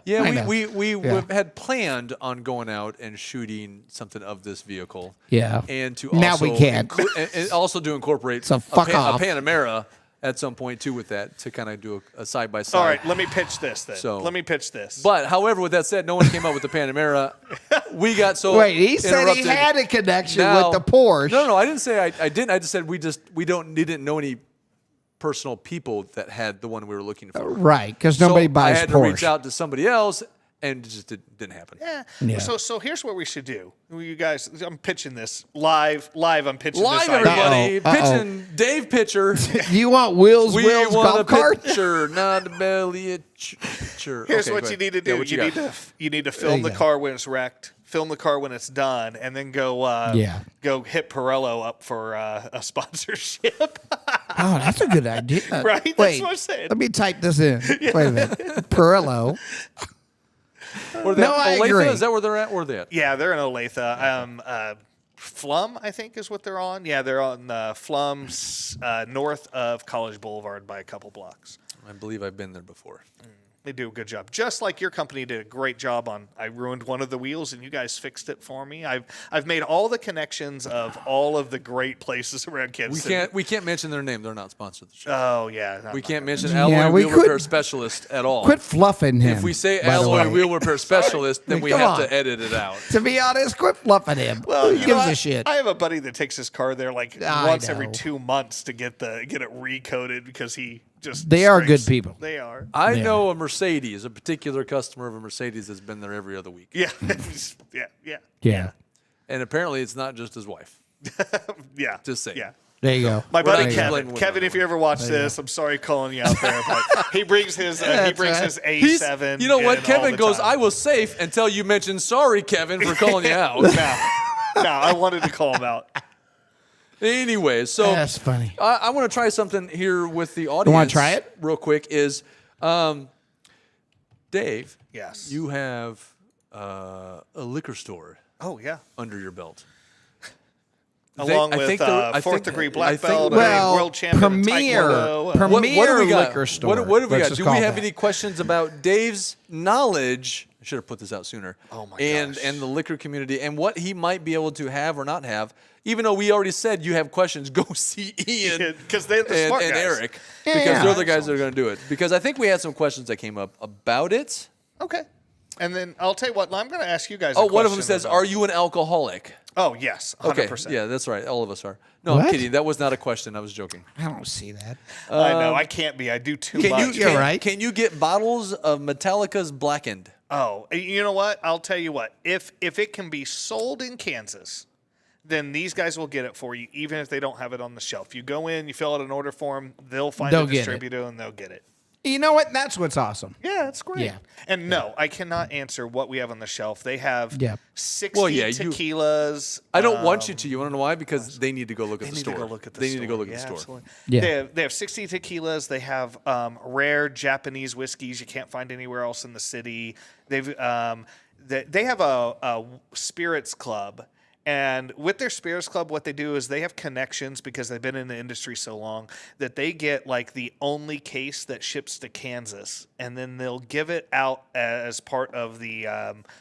We had planned on going out and shooting something of this vehicle. Yeah. And to now also we can't. and also to incorporate So fuck off. a Panamera at some point too with that to kind of do a side by side. All right, let me pitch this then. But however, with that said, no one came up with the Panamera. We got so wait. He said he had a connection with the Porsche. No, I didn't say I didn't. I just said we didn't know any personal people that had the one we were looking for. Right, because nobody buys Porsche. I had to reach out to somebody else, and it just didn't happen. Yeah. So here's what we should do. You guys, I'm pitching this live. I'm pitching live, this. Everybody. Pitching Dave Pitcher. You want wheels golf cart? Pitcher, not a belly. Here's what you need to do. You need to film the car when it's wrecked. Film the car when it's done, and then go hit Pirello up for a sponsorship. Oh, that's a good idea. Right? Wait, That's what I'm saying. Let me type this in. Wait a minute. Pirello. I agree. Is that where they're at? Where are they at? Yeah, they're in Olathe. Flum, I think, is what they're on. Yeah, they're on Flum's north of College Boulevard by a couple blocks. I believe I've been there before. They do a good job. Just like your company did a great job on, I ruined one of the wheels and you guys fixed it for me. I've made all the connections of all of the great places around Kansas City. We can't mention their name. They're not sponsored the show. Oh, yeah. We can't mention Alloy Wheel Repair Specialist at all. Quit fluffing him. If we say Alloy Wheel Repair Specialist, then we have to edit it out. To be honest, quit fluffing him. Well, Who gives a shit? I have a buddy that takes his car there like once every 2 months to get it recoded because he just They are good people. They are. I know a Mercedes, a particular customer of a Mercedes that's been there every other week. Yeah. Yeah. Yeah. And apparently it's not just his wife. Yeah. Just saying. Yeah. There you go. My buddy not Kevin. explaining Kevin, if you ever watch this, I'm sorry calling you out there, but he brings his his A7. You know what? in all Kevin the goes, time. I was safe until you mentioned sorry, Kevin, for calling you out. No, I wanted to call him out. Anyway, so That's funny. I want to try something here with the audience. You want to try it? Real quick is, Dave. Yes. You have a liquor store Oh, yeah. under your belt. Along with fourth degree black belt, world champion premier What do we got? liquor store. What have we Let's got? just Do we call have that. any questions about Dave's knowledge? I should have put this out sooner. Oh my and gosh. And the liquor community and what he might be able to have or not have. Even though we already said you have questions, go see Ian because they're the smart and guys. Eric Yeah, because yeah. they're the guys that are going to do it. Because I think we had some questions that came up about it. Okay. And then I'll tell you what, I'm going to ask you guys. Oh, one of them says, "Are you an alcoholic?" Oh, yes, 100%. Okay, yeah, that's right. All of us are. No, I'm What? kidding. That was not a question. I was joking. I don't see that. I know. I can't be. I do too much. You're right. Can you get bottles of Metallica's Blackened? Oh, you know what? I'll tell you what. If it can be sold in Kansas, then these guys will get it for you, even if they don't have it on the shelf. You go in, you fill out an order form, they'll find They'll a get it. distributor, and they'll get it. You know what? That's what's awesome. Yeah, it's great. Yeah. And no, I cannot answer what we have on the shelf. They have Yeah. 60 Well, yeah, tequilas. I don't want you to. You want to know why? Because they need to go look at They the need store. to go look at the They store. need to go look at Yeah, the store. absolutely. Yeah. They have 60 tequilas. They have rare Japanese whiskeys you can't find anywhere else in the city. They have a spirits club. And with their spirits club, what they do is they have connections because they've been in the industry so long that they get like the only case that ships to Kansas, and then they'll give it out as part of the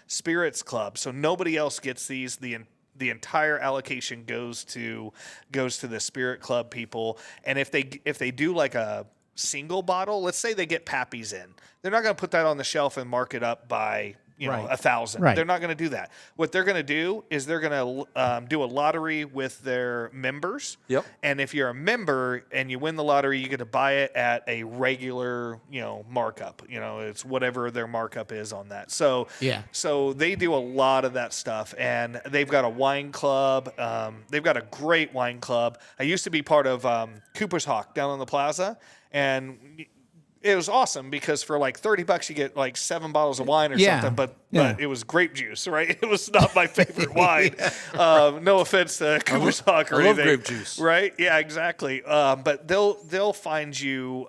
spirits club. So nobody else gets these. The entire allocation goes to the spirit club people. And if they do like a single bottle, let's say they get Pappy's in, they're not going to put that on the shelf and mark it up by Right. 1,000. Right. They're not going to do that. What they're going to do is they're going to do a lottery with their members. Yep. And if you're a member and you win the lottery, you get to buy it at a regular, markup. It's whatever their markup is on that. So Yeah. So they do a lot of that stuff, and they've got a wine club. They've got a great wine club. I used to be part of Cooper's Hawk down on the plaza, and it was awesome because for like $30 you get like 7 bottles of wine or Yeah. something, but Yeah. it was grape juice, right? It was not my favorite wine. No offense to Cooper's Hawk or I love anything. grape juice. Right? Yeah, exactly. But they'll find you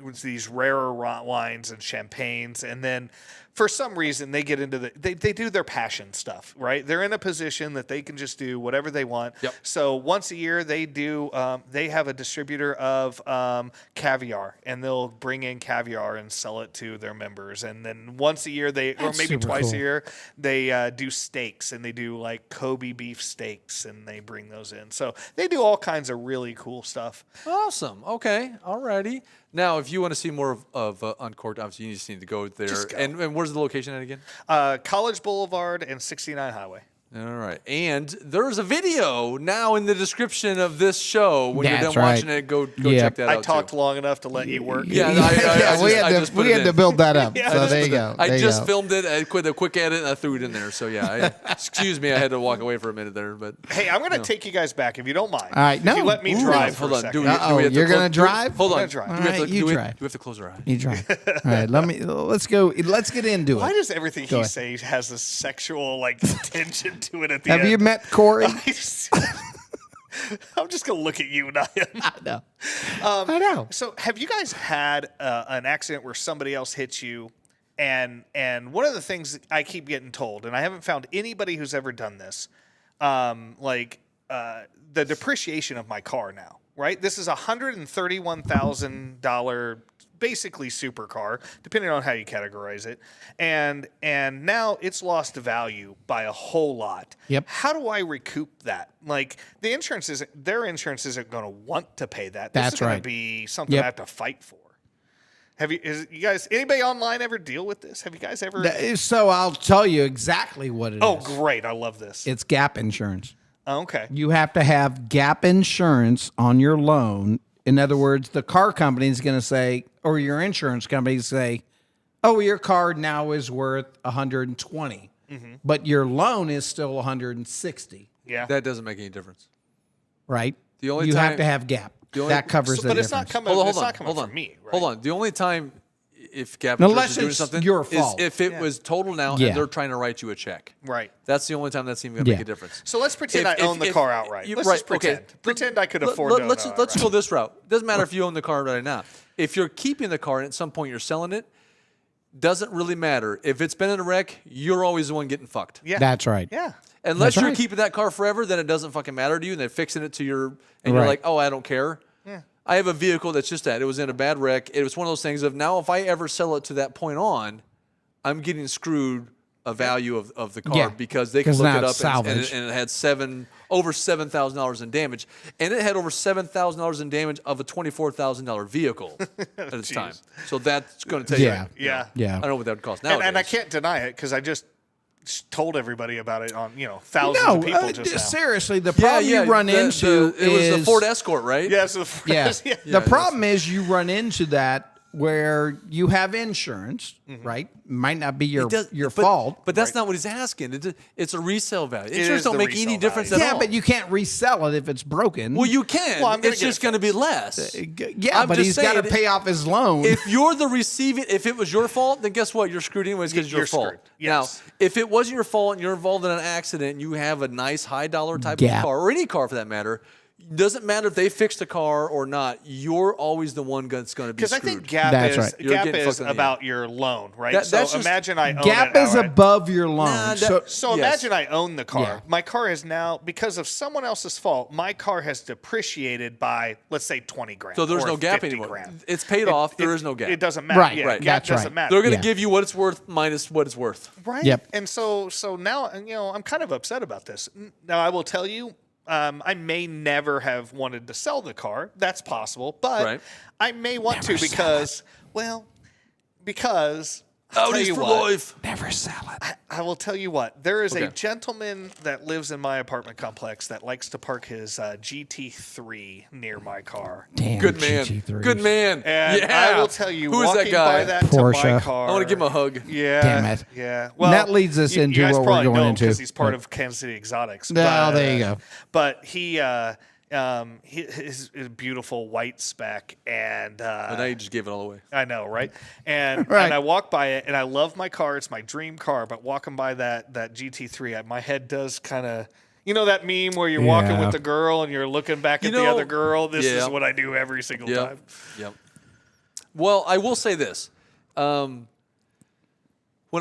with these rarer wines and champagnes, and then for some reason they get into they do their passion stuff, right? They're in a position that they can just do whatever they want. Yep. So once a year they do they have a distributor of caviar, and they'll bring in caviar and sell it to their members. And then once a year or That's maybe super twice cool. a year they do steaks, and they do like Kobe beef steaks, and they bring those in. So they do all kinds of really cool stuff. Awesome. Okay. Alrighty. Now, if you want to see more of Uncorked, obviously you just need to go there. Just go. And where's the location at again? College Boulevard and 69 Highway. All right. And there's a video now in the description of this show. When you're That's done right. watching it, go Yeah. check that out. I talked too. long enough to let you work. Yeah, I just put we it had in. to build that up. Yeah, So there you go. I There you just go. filmed it. I quit a quick edit and I threw it in there. So yeah, excuse me, I had to walk away for a minute there. But Hey, I'm going to take you guys back if you don't mind. All right, If no. you let me Ooh. drive hold for a on. second. Do we have to You're gonna close- drive? Hold I'm on. gonna drive. Do we have All right, to, you do we drive. have to close our eyes? You try. All right, let's go. Let's get into it. Why does everything Go he ahead. says has this sexual tension to it at the end? Have you met Corey? I'm just going to look at you, not him. No. I know. So, have you guys had an accident where somebody else hits you? And one of the things I keep getting told, and I haven't found anybody who's ever done this, the depreciation of my car now, right? This is a $131,000 basically supercar, depending on how you categorize it. And now it's lost value by a whole lot. Yep. How do I recoup that? Like their insurance isn't going to want to pay that. This That's is going right. to be something Yep. I have to fight for. You guys, anybody online ever deal with this? Have you guys ever? So I'll tell you exactly what it is. Oh, great. I love this. It's gap insurance. Okay. You have to have gap insurance on your loan. In other words, the car company is going to say, or your insurance company say, oh, your car now is worth 120, but your loan is still 160. Yeah. That doesn't make any difference. right? The only you time- have to have gap. That covers the but difference. it's not coming. It's not coming from me. Right? Hold on. The only time if Gap Unless is doing it's something your is fault. if it was totaled out Yeah. and they're trying to write you a check. Right. That's the only time that's even going to make a difference. So let's pretend I own the car outright. Let's just pretend. Okay. Pretend I could afford to own Let's it outright. go this route. Doesn't matter if you own the car right now. If you're keeping the car and at some point you're selling it, doesn't really matter. If it's been in a wreck, you're always the one getting fucked. Yeah. That's right. Yeah. Unless That's you're right. keeping that car forever, then it doesn't fucking matter to you, and they're fixing it to your, and Right. you're like, oh, I don't care. Yeah. I have a vehicle that's just that. It was in a bad wreck. It was one of those things of now if I ever sell it to that point on, I'm getting screwed a value of the car Yeah. because they can 'Cause look now it up it's and salvage. it had over $7,000 in damage, and it had over $7,000 in damage of a $24,000 vehicle at its time. So that's going to take Yeah. Yeah. Yeah. I don't know what that would cost nowadays. And I can't deny it because I just told everybody about it on thousands of people just now. Seriously, the problem you run into it was is the Ford Escort, right? Yeah. So Yeah. yeah. The problem is you run into that where you have insurance, right? Might not be your fault. But that's not what he's asking. It's a resale value. is Insurance don't the make any resale difference value. at Yeah, all. but you can't resell it if it's broken. Well, you can. Well, I'm gonna it's get just it going to be less. Yeah, I'm but just he's got to saying, pay off his loan. If you're the receiving, if it was your fault, then guess what? You're screwed anyways because it's your You're fault. screwed. Yes. Now, if it wasn't your fault and you're involved in an accident and you have a nice high dollar type of Gap. car, or any car for that matter, doesn't matter if they fixed the car or not, you're always the one that's going to be Because I screwed. think Gap That's is right. You're Gap getting is fucked in the about your loan, right? That's so just- imagine I own Gap it is outright. above your loan. Nah, So Yes. imagine I own the car. Yeah. My car is now, because of someone else's fault, my car has depreciated by, let's say, 20 grand. So there's or no gap 50 anymore. grand. It's paid off. There is no gap. It doesn't matter. Right, Yeah, right. Gap That's doesn't right. matter. They're going to Yeah. give you what it's worth minus what it's worth. Right. Yep. And so now, I'm kind of upset about this. Now, I will tell you, I may never have wanted to sell the car. That's possible. But Right. I may want to because I'll tell Audis you for what, life. Never sell it. I will tell you what. There is a Okay. gentleman that lives in my apartment complex that likes to park his GT3 near my car. Damn, Good man. GT3s. Good man. And yeah. I will tell you, Who is walking that guy? by that to my Porsche. car, I want to give him a hug. Yeah. Damn it. Yeah. And that leads us into you guys what we're probably going know into. because he's part of Kansas City Exotics. Oh, But, there you go. But his beautiful white spec, and But now you just gave it all away. I know, right? And Right. and I walk by it, and I love my car. It's my dream car. But walking by that GT3, my head does kind of. You know that meme where you're walking Yeah. with the girl and you're looking back at the other girl? This is what I do every single time. Yep. Well, I will say this. When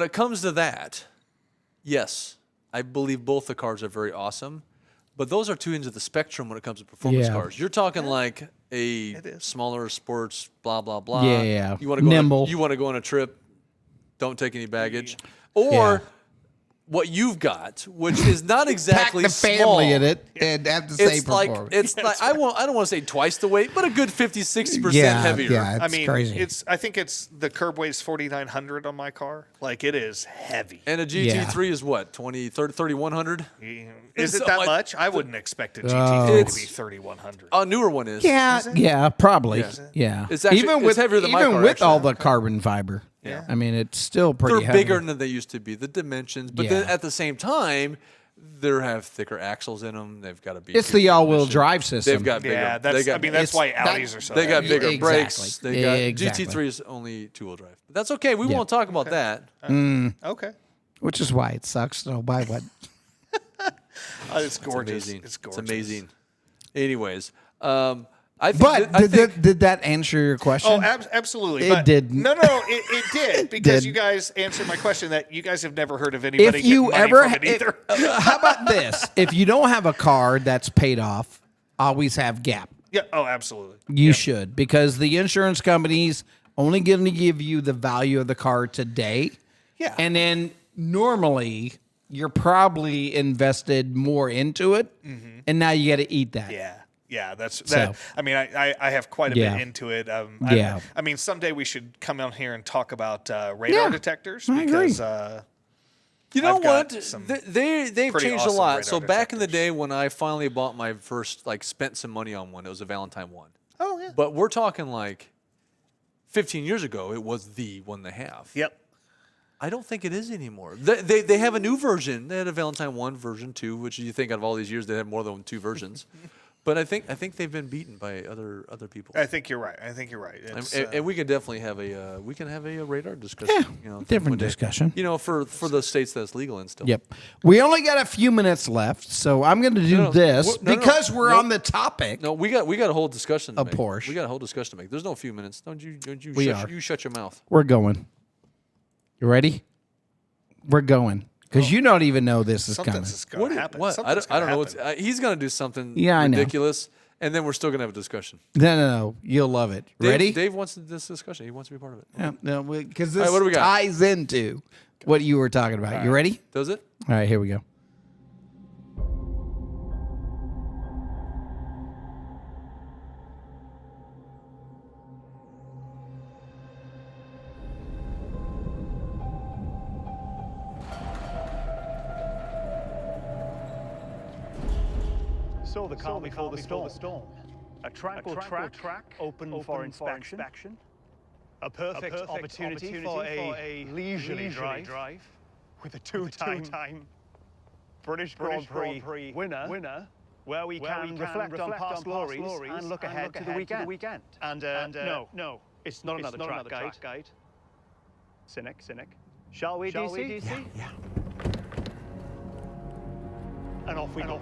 it comes to that, yes, I believe both the cars are very awesome. But those are two ends of the spectrum when it comes to performance Yeah. cars. You're talking like a is. smaller sports, blah, blah, blah. Yeah. You want to go Nimble. you want to go on a trip, don't take any baggage. Or what you've got, which is not exactly Pack the family small. in it and have the same It's like performance. I don't want to say twice the weight, but a good 50-60% yeah, heavier. Yeah, it's I mean, crazy. I think it's the curb weighs 4,900 on my car. Like it is heavy. And a GT3 is what, 3,100? Is it So that I- much? I wouldn't expect a GT3 to It's- be 3,100. A newer one is. yeah, probably. Yeah. Yeah. It's actually- it's heavier than my even car, with all actually. the carbon fiber. Yeah. I mean, it's still pretty They're heavy. bigger than they used to be, the dimensions. But then Yeah. at the same time, they have thicker axles in them. They've got to be. It's the all-wheel drive system. They've got bigger. Yeah, they that's. got, I mean, that's it's- why that- Audis are so. they got heavy. bigger brakes. Exactly. They got Exactly. GT3 is only 2-wheel drive. But that's okay. We Yeah. won't talk about that. Okay. Which is why it sucks. So buy one. It's gorgeous. Amazing. It's gorgeous. It's amazing. Anyways, I think. But I think did that answer your question? Oh, absolutely. It but didn't. No, it did because did. you guys answered my question that you guys have never heard of anybody if you getting money ever, from it either. how about this? If you don't have a car that's paid off, always have Gap. Yeah. Oh, absolutely. You should, because the insurance company's only going to give you the value of the car today. Yeah. And then normally you're probably invested more into it, and now you got to eat that. Yeah. Yeah, that's So. that. I mean, I have quite a Yeah. bit into it. Yeah. I mean, someday we should come out here and talk about radar Yeah, detectors I agree. because You know I've got what? some They've pretty changed a awesome lot. radar So back in the detectors. day when I finally bought my first, spent some money on one, it was a Valentine one. oh yeah, But we're talking 15 years ago, it was the one they have. yep. I don't think it is anymore. They have a new version. They had a Valentine 1, version 2, which you think out of all these years they had more than 2 versions. But I think they've been beaten by other people. I think you're right. And we can definitely have a radar discussion. Yeah, different discussion. For the states that's legal and still. Yep. We only got a few minutes left, so I'm going to do this because we're on the topic. No, we got a whole discussion to make. Porsche. We got a whole discussion to make. There's no few minutes. Don't you shut your mouth. We're going. You ready? We're going. Because you don't even know this is coming. Something's going to happen. What? I don't know. He's going to do something I know. ridiculous, and then we're still going to have a discussion. No. You'll love it. Ready? Dave wants this discussion. He wants to be part of it. Yeah, no, because this what do we got? ties into what you were talking about. Right. You ready? Does it? All right, here we go. So the calm before the storm. A track open for inspection. A perfect opportunity for a leisurely drive with a two-time British Grand Prix winner, where we can reflect on past glories and look ahead to the weekend. And no, it's not another track guide. Cynic. Shall we, DC? Yeah. And off we go.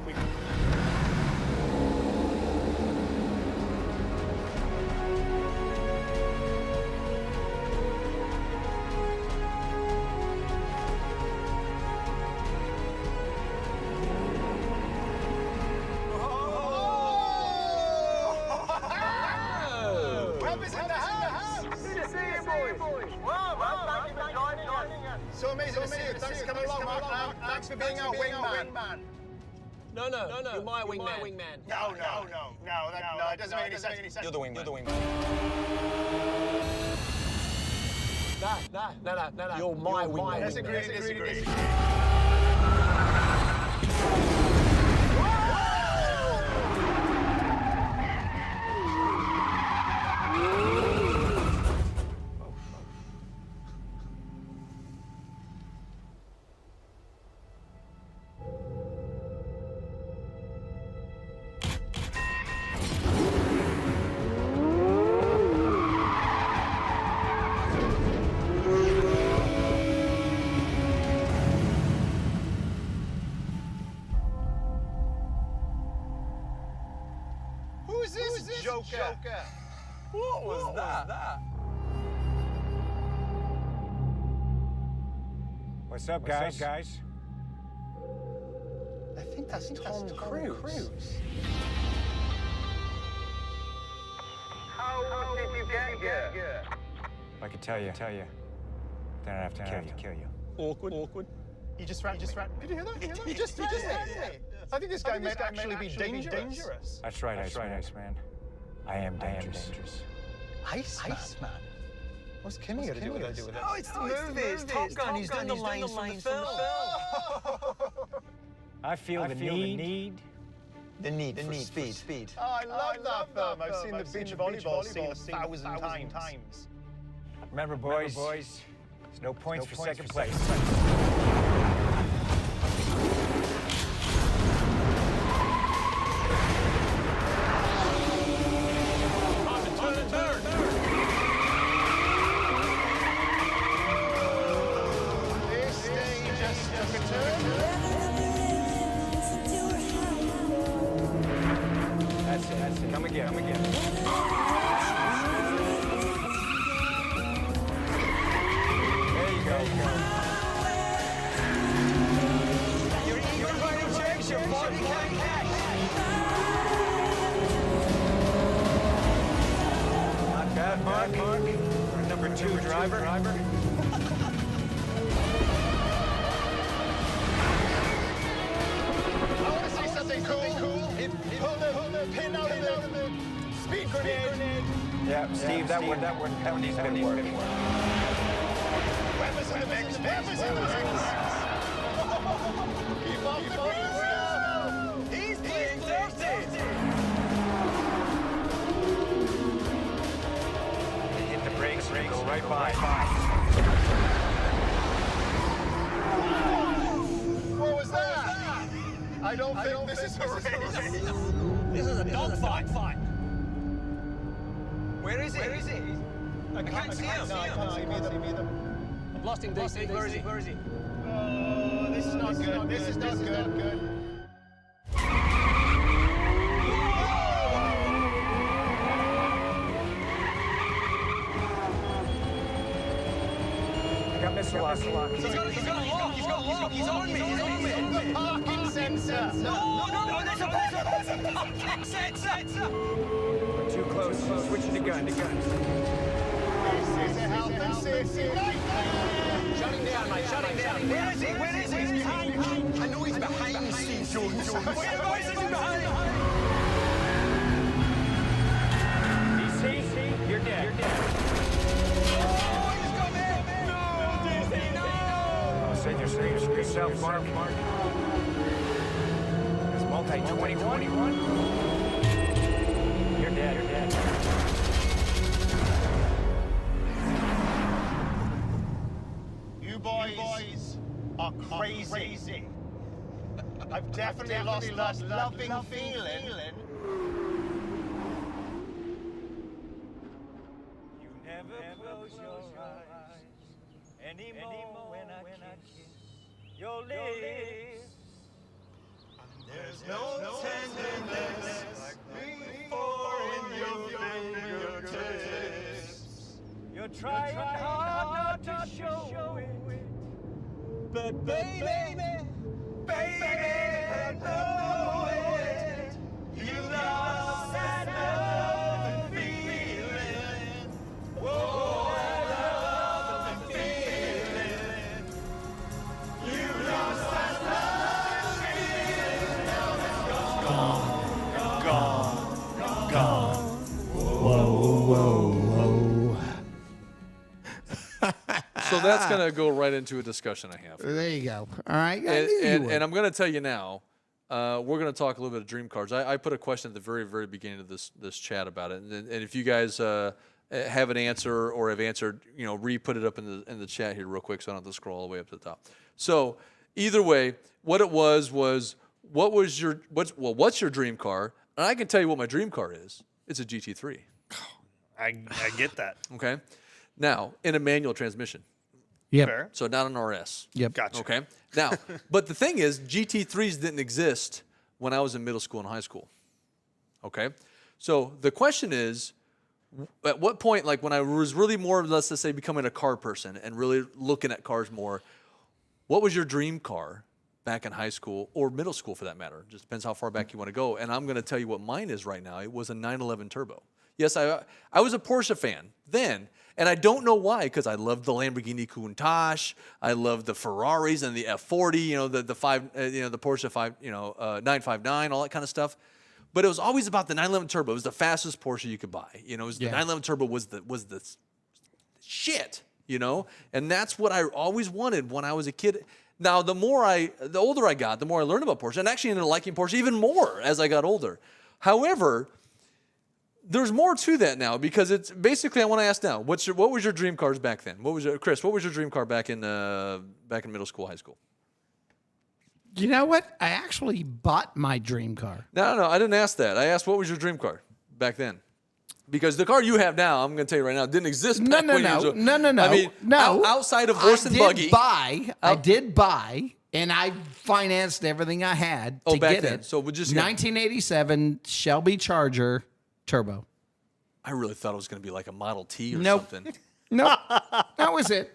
So amazing to see you. Thanks for coming along, Mark. Thanks for being our wingman. No, you're my wingman. No, it doesn't make any sense. You're the wingman. No. You're my wingman. Disagree. Who's this joker? What was that? What's up, guys? I think that's Tom Cruise. How did you get here? I could tell you. Then I'd have to kill you. Awkward. You just ran. Did you hear that? You just threatened me. I think this guy may actually be dangerous. That's right, Iceman. I am dangerous. Iceman? What's Kimmy got to do with this? Oh, it's the movie. It's Top Gun. He's doing the lanes from the film. I feel the need. The need for speed. Oh, I love that film. I've seen the beach volleyball scene 1,000 times. Remember, boys, there's no points for second place. That's it. Come again. There you go. You're going to change your body count. Not bad, Mark. For a number 2 driver. Something cool. Pull the pin out of the speed grenade. Yeah, Steve, that needs a bit of work. Weapons in the mix. Keep off the grease. He's being thirsty. Hit the brakes and go right by. What was that? I don't think this is a race. This is a dogfight. Where is it? I can't see him. I've lost him, DC. Where is he? Oh, this is not good. This is not good. He's got a lock. He's on me. Parking sensor. No, there's a parking sensor. Too close. Switching to gun. This is a health and safety nightmare. Shut him down, mate. Shut him down. Where is he? He's behind. I know he's behind Steve Jordan. Where is he behind? DC, you're dead. Oh, he's got me. No. Send yourself, Mark. It's multi-21. You're dead. You boys are crazy. I've definitely lost that loving feeling. You never close your eyes anymore when I kiss your lips. There's no tenderness before in your fingertips. You're trying hard not to show it, but baby, I know it. You lost that love and feeling. Oh, that love and feeling. You lost that love and feeling. Now it's gone. Whoa. So that's going to go right into a discussion I have. There you go. All right. And I'm going to tell you now, we're going to talk a little bit of dream cards. I put a question at the very, very beginning of this chat about it. And if you guys have an answer or have answered, re-put it up in the chat here real quick so I don't have to scroll all the way up to the top. So either way, what it was what's your dream car? And I can tell you what my dream car is. It's a GT3. I get that. Okay. Now, in a manual transmission. Yep. Fair. So not an RS. Yep. Gotcha. Okay. Now, but the thing is, GT3s didn't exist when I was in middle school and high school. Okay. So the question is, at what point, like when I was really more, let's just say, becoming a car person and really looking at cars more, what was your dream car back in high school or middle school for that matter? Just depends how far back you want to go. And I'm going to tell you what mine is right now. It was a 911 Turbo. Yes, I was a Porsche fan then. And I don't know why, because I loved the Lamborghini Countach, I loved the Ferraris and the F40, the Porsche 959, all that kind of stuff. But it was always about the 911 Turbo. It was the fastest Porsche you could buy. The 911 Turbo was the shit, and that's what I always wanted when I was a kid. Now, the older I got, the more I learned about Porsche, and actually ended up liking Porsche even more as I got older. However, there's more to that now because it's basically I want to ask now, what was your dream cars back then? Chris, what was your dream car back in middle school, high school? You know what? I actually bought my dream car. No, I didn't ask that. I asked what was your dream car back then? Because the car you have now, I'm going to tell you right now, didn't exist back when you were No. I mean, outside of horse and buggy. I did buy, and I financed everything I had to back get then. it. So we just 1987 Shelby Charger Turbo. I really thought it was going to be like a Model T or Nope. something. Nope. That was it.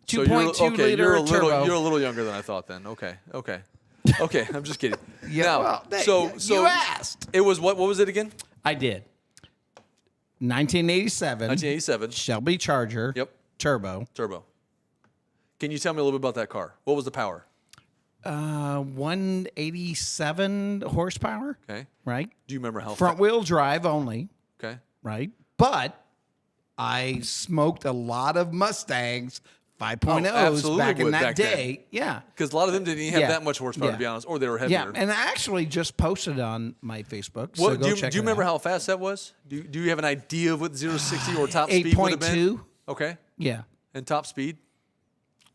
So 2.2 liter turbo. You're a little younger than I thought then. Okay. I'm just kidding. Yeah. Now, So you asked. It was what was it again? I did. 1987 Shelby Charger. Yep. Turbo. Can you tell me a little bit about that car? What was the power? 187 horsepower. Okay. Right. Do you remember how Front wheel drive only. Okay. Right. But I smoked a lot of Mustangs 5.0s back in that day. Then. Yeah. Because a lot of them didn't even have that much horsepower, to be honest, or they were heavier. Yeah, and I actually just posted on my Facebook. What, so go check do you it remember out. how fast that was? Do you have an idea of what 0 to 60 or top speed would have been? 8.2. Okay. Yeah. And top speed?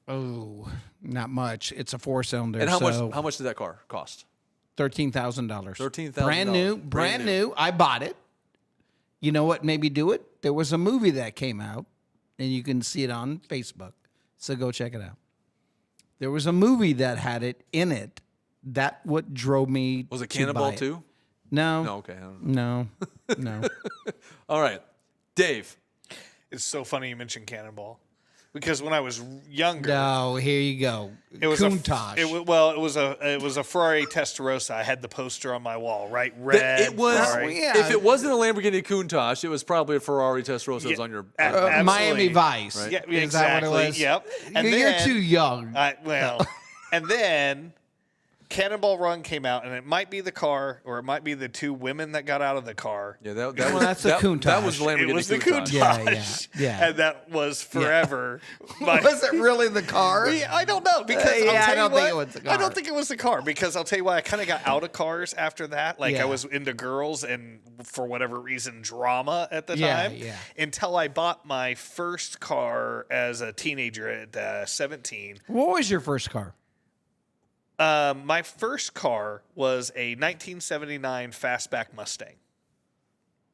Oh, not much. It's a 4-cylinder. And how much did that car cost? $13,000. $13,000. Brand new. I bought it. You know what made me do it? There was a movie that came out, and you can see it on Facebook. So go check it out. There was a movie that had it in it. That what drove me. Was it to Cannonball buy it. 2? No. No, okay. I don't know. No. All right. Dave. It's so funny you mentioned Cannonball. Because when I was younger, No, here you go. it was Countach. it was a Ferrari Testarossa. I had the poster on my wall, right? Red. It was. Ferrari. yeah. If it wasn't a Lamborghini Countach, it was probably a Ferrari Testarossa that was on your. Absolutely. Miami Vice. Right. Yeah, Is exactly. that what it was? Yep. And You're then, too young. And then Cannonball Run came out, and it might be the car, or it might be the two women that got out of the car. Yeah, that Well, was that's a that, Countach. that was the Lamborghini It was the Countach. Countach. Yeah. And that was forever. Was it really the car? Yeah, I don't know because Yeah, I'll tell I don't you think what, it was the I car. don't think it was the car because I'll tell you why. I kind of got out of cars after that. Like Yeah. I was into girls and for whatever reason drama at the Yeah, time. yeah. Until I bought my first car as a teenager at 17. What was your first car? My first car was a 1979 Fastback Mustang.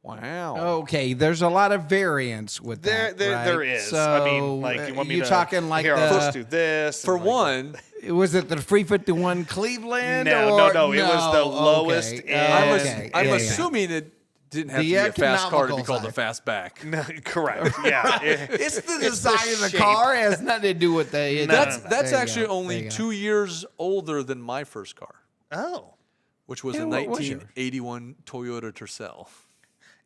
Wow. Okay, there's a lot of variants with that. There right? is. So, I mean, like you want me you're to talking like here, I'll the just do this. For and like- one, was it the 351 Cleveland? No, or, no, it was the lowest Okay. in- I'm yeah, assuming it didn't have The to be a fast car to be economical called a side. fastback. No, correct. Yeah. It's the It's the design of the shape. car. It has nothing to do with the. That's There you actually go. There only you go. 2 years older than my first car, Oh. which was Yeah, a what was yours? 1981 Toyota Tercel.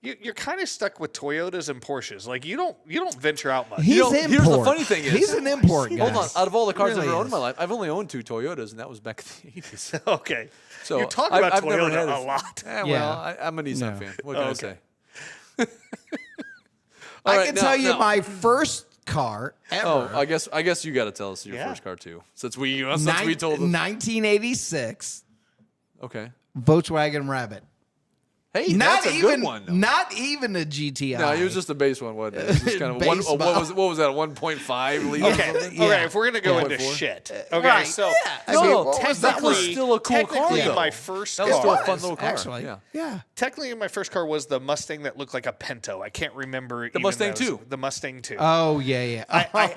You're kind of stuck with Toyotas and Porsches. Like you don't venture out much. He's know, import. here's the funny thing is- he's an import guy. Hold on. Out of all the cars Really I've ever owned in is. my life, I've only owned 2 Toyotas, and that was back in the 80s. Okay. So you talk about I've never Toyota had a lot. Well, Yeah. I'm a Nissan No. fan. What can I Okay. say? I All can right, tell now- you now- my first car ever. Oh, I guess you got to tell us your Yeah. first car too, since we told them. 1986 Okay. Volkswagen Rabbit. Hey, Not that's a even, good one. Though. not even a GTI. No, it was just a base one, wasn't it? It was just kind of one, Base what model. was that? 1.5 liter. Okay. Or something? Yeah. Okay. If we're gonna go Yeah. into 1.4. shit. Okay. Right. So Yeah. I No, mean, no, what was that was technically- still a cool car, technically though. my first That was still a car. fun little car. Actually. Yeah. Technically, my first car was the Mustang that looked like a Pinto. I can't remember. The Mustang 2. The Mustang 2. Oh, yeah.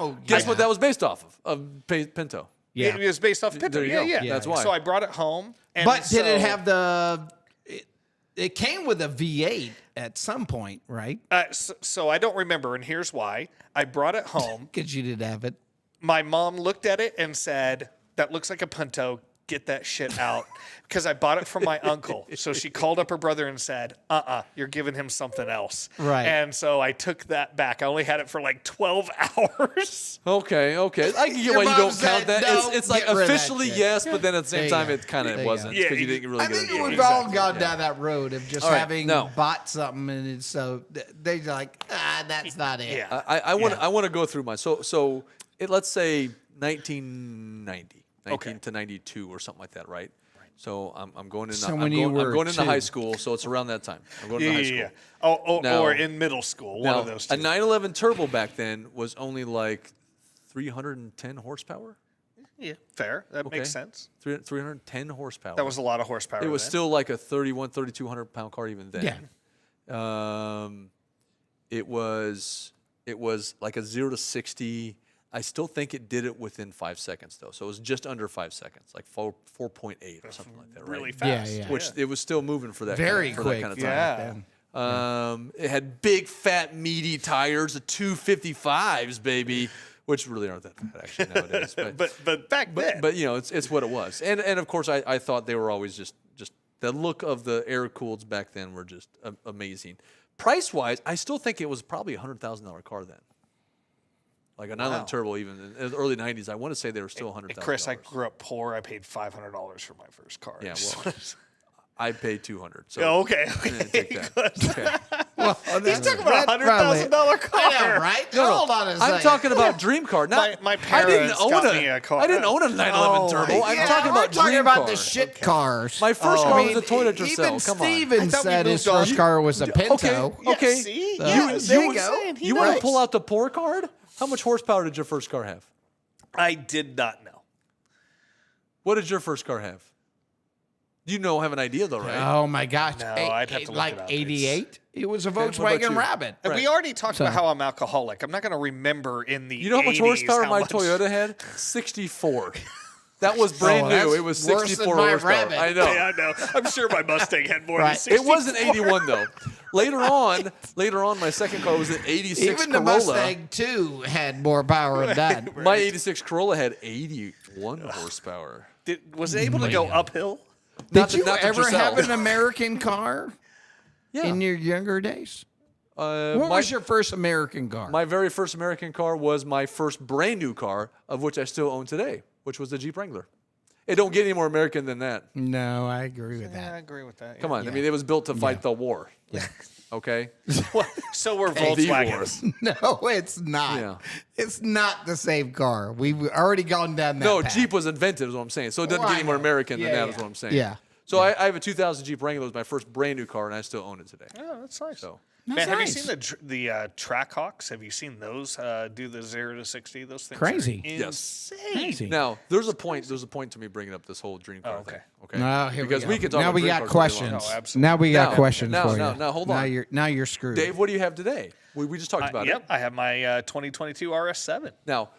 Oh, Guess yeah. what that was based off of Pinto. Yeah. It was based off Pinto. There you Yeah, go. yeah. That's why. So I brought it home. And But did it so- have the? It came with a V8 at some point, right? So I don't remember, and here's why. I brought it home. Because you did have it. My mom looked at it and said, "That looks like a Pinto. Get that shit out." Because I bought it from my uncle. So she called up her brother and said, you're giving him something else. Right. And so I took that back. I only had it for like 12 hours. Okay. I can get Your why you mom don't said, count that. "No, It's like get rid of that officially shit." yes, but then at the same There you time go. it kind There of you wasn't go. because you Yeah, didn't really I get think it. we've all gone down that road of just All right, having no. bought something and it's so they're like, that's not it. Yeah. I want to go through mine. So let's say 1990, Okay. to 92 or something like that, right? So I'm going into So I'm when you going, I'm were going into 2. high school, so it's around that time. I'm going into high school. Oh, Now- or in middle school. One Now, of those two. a 911 Turbo back then was only like 310 horsepower. Yeah, fair. That Okay. makes sense. 310 horsepower. That was a lot of horsepower. It was then. still like a 3,200 pound car even then. Yeah. It was like a 0 to 60. I still think it did it within 5 seconds though. So it was just under 5 seconds, like 4.8 or something like that, right? really fast. Yeah. Which it was still moving for that Very for quick. that kind of Yeah. time. It had big, fat, meaty tires, the 255s, baby, which really aren't that fat actually nowadays. But back then. But you know, it's what it was. And of course, I thought they were always just the look of the air cooleds back then were just amazing. Price wise, I still think it was probably a $100,000 car then. Like a 911 Turbo, even in the early 90s, I want to say they were still $100,000. Chris, I grew up poor. I paid $500 for my first car. Yeah, well, I paid $200. So Oh, okay. take that. Okay. Well, He's talking about a $100,000 car. I know, right? Hold on a second. I'm talking about dream car. Not, My I didn't parents own got me a car. I didn't own a 911 Turbo. I'm Yeah, talking we're about talking dream about car. the shit cars. My first car I was a mean, Toyota Tercel. Even Come on. Steven I thought we said his moved on. first car was a Pinto. Okay. See? Yes, there you you go. go. You want to pull out the poor card? How much horsepower did your first car have? I did not know. What did your first car have? You have an idea though, right? Oh my gosh! No, I'd have to look like it up. 88. It was a what about you? Volkswagen Rabbit. And we already talked about how I'm alcoholic. I'm not going to remember in the You know how much 80s horsepower how my much- Toyota had? 64. That was brand that's new. It was worse than 64 my horsepower. Rabbit. I know. Yeah, I know. I'm sure my Mustang had more Right. than 64. It wasn't 81 though. Later on, my second car was an 86 Even the Corolla. Mustang 2 had more power than that. My 86 Corolla had 81 horsepower. Was it able to go uphill? Not Did you to ever Giselle. have an American car Yeah. in your younger days? What was your first American car? My very first American car was my first brand new car, of which I still own today, which was the Jeep Wrangler. It don't get any more American than that. No, I agree with Yeah, I that. agree with that. Come on. I mean, it was built to fight the war. Yeah. Okay? So were The Volkswagens. war. No, it's not. Yeah. It's not the same car. We've already gone down that No, path. Jeep was invented, is what I'm saying. So it doesn't Well, get I any more know. American than Yeah, that, is yeah. what I'm saying. Yeah. So I have a 2000 Jeep Wrangler. It was my first brand new car, and I still own it today. Oh, that's nice. So Man, have nice. you seen the Trackhawks? Have you seen those do the 0 to 60? Those things Crazy. are Yes. insane. Crazy. now there's a point. There's a point to me bringing up this whole dream car Oh, okay. thing. Okay. Now, here because we, we go. can talk now about we dream got cars all day long. questions. Oh, absolutely. Now we got Now- questions now- for now- you. now, hold on. Now you're screwed. Dave, what do you have today? We just talked about Yep, it. I have my 2022 RS7. Now,